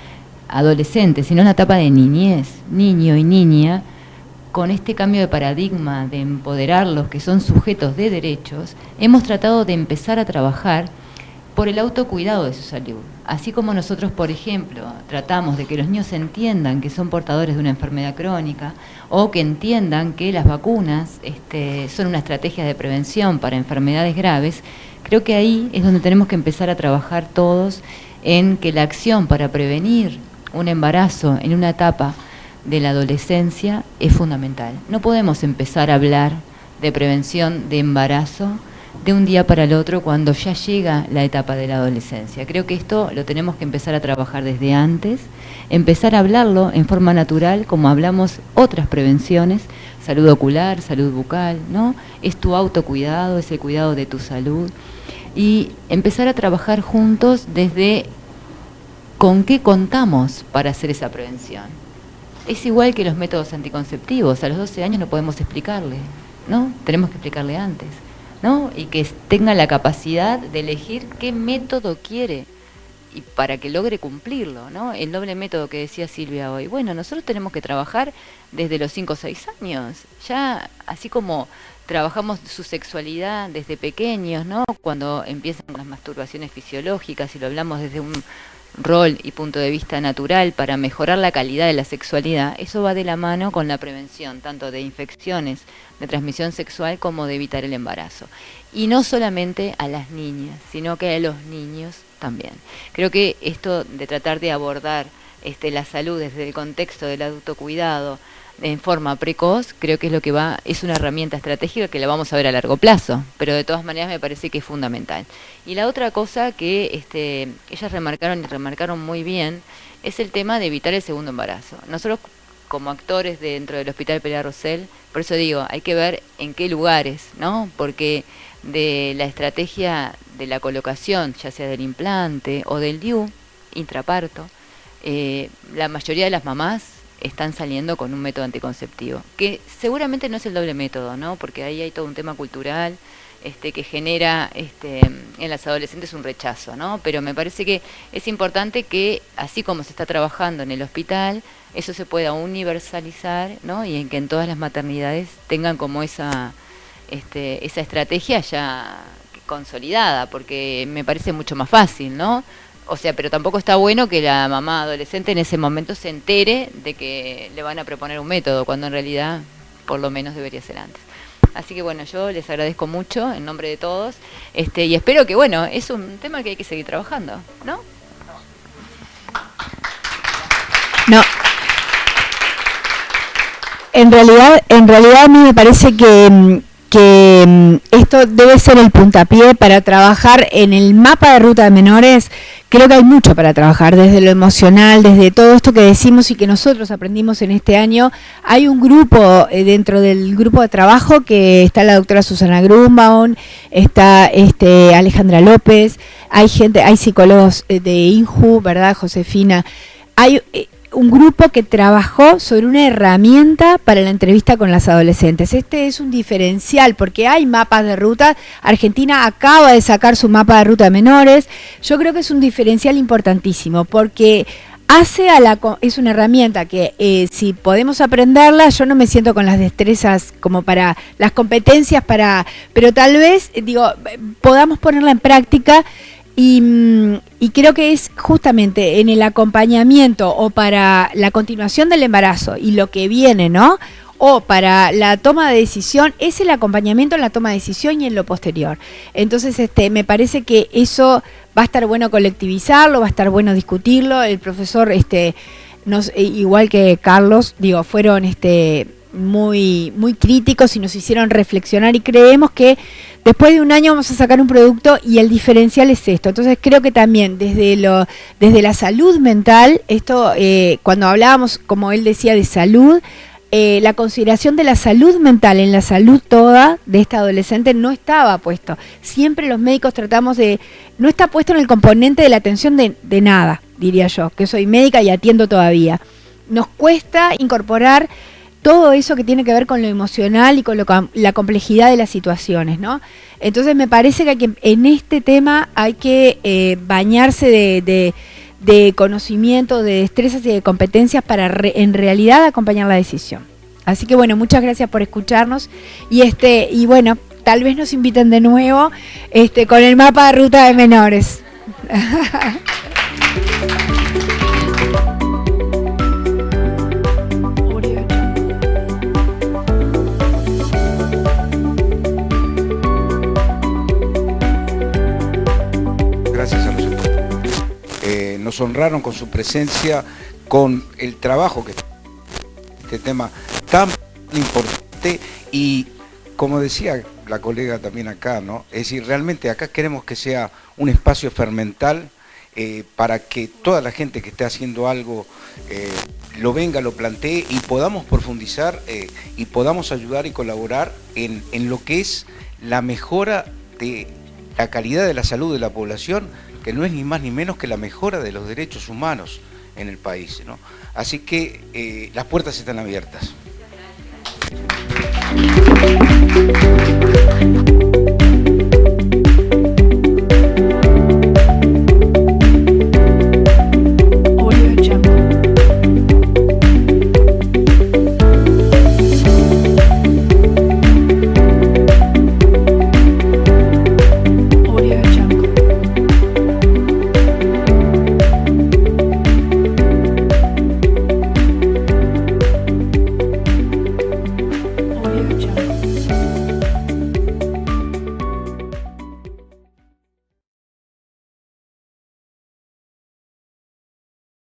adolescentes, sino en la etapa de niñez, niño y niña, con este cambio de paradigma de empoderarlos, que son sujetos de derechos, hemos tratado de empezar a trabajar por el autocuidado de su salud. Así como nosotros, por ejemplo, tratamos de que los niños entiendan que son portadores de una enfermedad crónica, o que entiendan que las vacunas son una estrategia de prevención para enfermedades graves, creo que ahí es donde tenemos que empezar a trabajar todos en que la acción para prevenir un embarazo en una etapa de la adolescencia es fundamental. No podemos empezar a hablar de prevención de embarazo de un día para el otro cuando ya llega la etapa de la adolescencia. Creo que esto lo tenemos que empezar a trabajar desde antes, empezar a hablarlo en forma natural, como hablamos otras prevenciones, salud ocular, salud bucal, ¿no? Es tu autocuidado, es el cuidado de tu salud, y empezar a trabajar juntos desde con qué contamos para hacer esa prevención. Es igual que los métodos anticonceptivos, a los 12 años no podemos explicarle, ¿no? Tenemos que explicarle antes, ¿no? Y que tenga la capacidad de elegir qué método quiere y para que logre cumplirlo, ¿no? El doble método que decía Silvia hoy. Bueno, nosotros tenemos que trabajar desde los 5 o 6 años, ya así como trabajamos su sexualidad desde pequeños, ¿no? Cuando empiezan las masturbaciones fisiológicas y lo hablamos desde un rol y punto de vista natural para mejorar la calidad de la sexualidad, eso va de la mano con la prevención, tanto de infecciones de transmisión sexual como de evitar el embarazo. Y no solamente a las niñas, sino que a los niños también. Creo que esto de tratar de abordar la salud desde el contexto del autocuidado en forma precoz, creo que es lo que es una herramienta estratégica que la vamos a ver a largo plazo, pero de todas maneras me parece que es fundamental. Y la otra cosa que ellas remarcaron muy bien es el tema de evitar el segundo embarazo. Nosotros como actores dentro del Hospital Perea Rosell, por eso digo, hay que ver en qué lugares, ¿no? Porque de la estrategia de la colocación, ya sea del implante o del DIU, intraparto, la mayoría de las mamás están saliendo con un método anticonceptivo, que seguramente no es el doble método, ¿no? Porque ahí hay todo un tema cultural, que genera en las adolescentes un rechazo, ¿no? Pero me parece que es importante que, así como se está trabajando en el hospital, eso se pueda universalizar, ¿no? Y en que en todas las maternidades tengan como esa estrategia ya consolidada, porque me parece mucho más fácil, ¿no? O sea, pero tampoco está bueno que la mamá adolescente en ese momento se entere de que le van a proponer un método, cuando en realidad por lo menos debería ser antes. Así que bueno, yo les agradezco mucho en nombre de todos, y espero que, bueno, es un tema que hay que seguir trabajando, ¿no? No. En realidad a mí me parece que esto debe ser el puntapié para trabajar en el mapa de ruta de menores. Creo que hay mucho para trabajar, desde lo emocional, desde todo esto que decimos y que nosotros aprendimos en este año. Hay un grupo dentro del grupo de trabajo que está la doctora Susana Grunbaum, está Alejandra López, hay psicólogos de INJU, ¿verdad, Josefina? Hay un grupo que trabajó sobre una herramienta para la entrevista con las adolescentes. Este es un diferencial porque hay mapas de ruta. Argentina acaba de sacar su mapa de ruta de menores. Yo creo que es un diferencial importantísimo porque es una herramienta que si podemos aprenderla, yo no me siento con las destrezas como para las competencias pero tal vez podamos ponerla en práctica. Y creo que es justamente en el acompañamiento o para la continuación del embarazo y lo que viene, ¿no? O para la toma de decisión, es el acompañamiento en la toma de decisión y en lo posterior. Entonces, me parece que eso va a estar bueno colectivizarlo, va a estar bueno discutirlo. El profesor, igual que Carlos, fueron muy, muy críticos y nos hicieron reflexionar y creemos que después de un año vamos a sacar un producto y el diferencial es esto. Entonces creo que también desde la salud mental, cuando hablábamos, como él decía, de salud, la consideración de la salud mental en la salud toda de esta adolescente no estaba puesto. Siempre los médicos no está puesto en el componente de la atención de nada, diría yo, que soy médica y atiendo todavía. Nos cuesta incorporar todo eso que tiene que ver con lo emocional y con la complejidad de las situaciones, ¿no? Entonces me parece que en este tema hay que bañarse de conocimiento, de destrezas y de competencias para en realidad acompañar la decisión. Así que bueno, muchas gracias por escucharnos y bueno, tal vez nos inviten de nuevo con el mapa de ruta de menores. Nos honraron con su presencia, con el trabajo que este tema tan importante y como decía la colega también acá, ¿no? Es decir, realmente acá queremos que sea un espacio fermental para que toda la gente que esté haciendo algo lo venga, lo plantee y podamos profundizar y podamos ayudar y colaborar en lo que es la mejora de la calidad de la salud de la población, que no es ni más ni menos que la mejora de los derechos humanos en el país, ¿no? Así que las puertas están abiertas.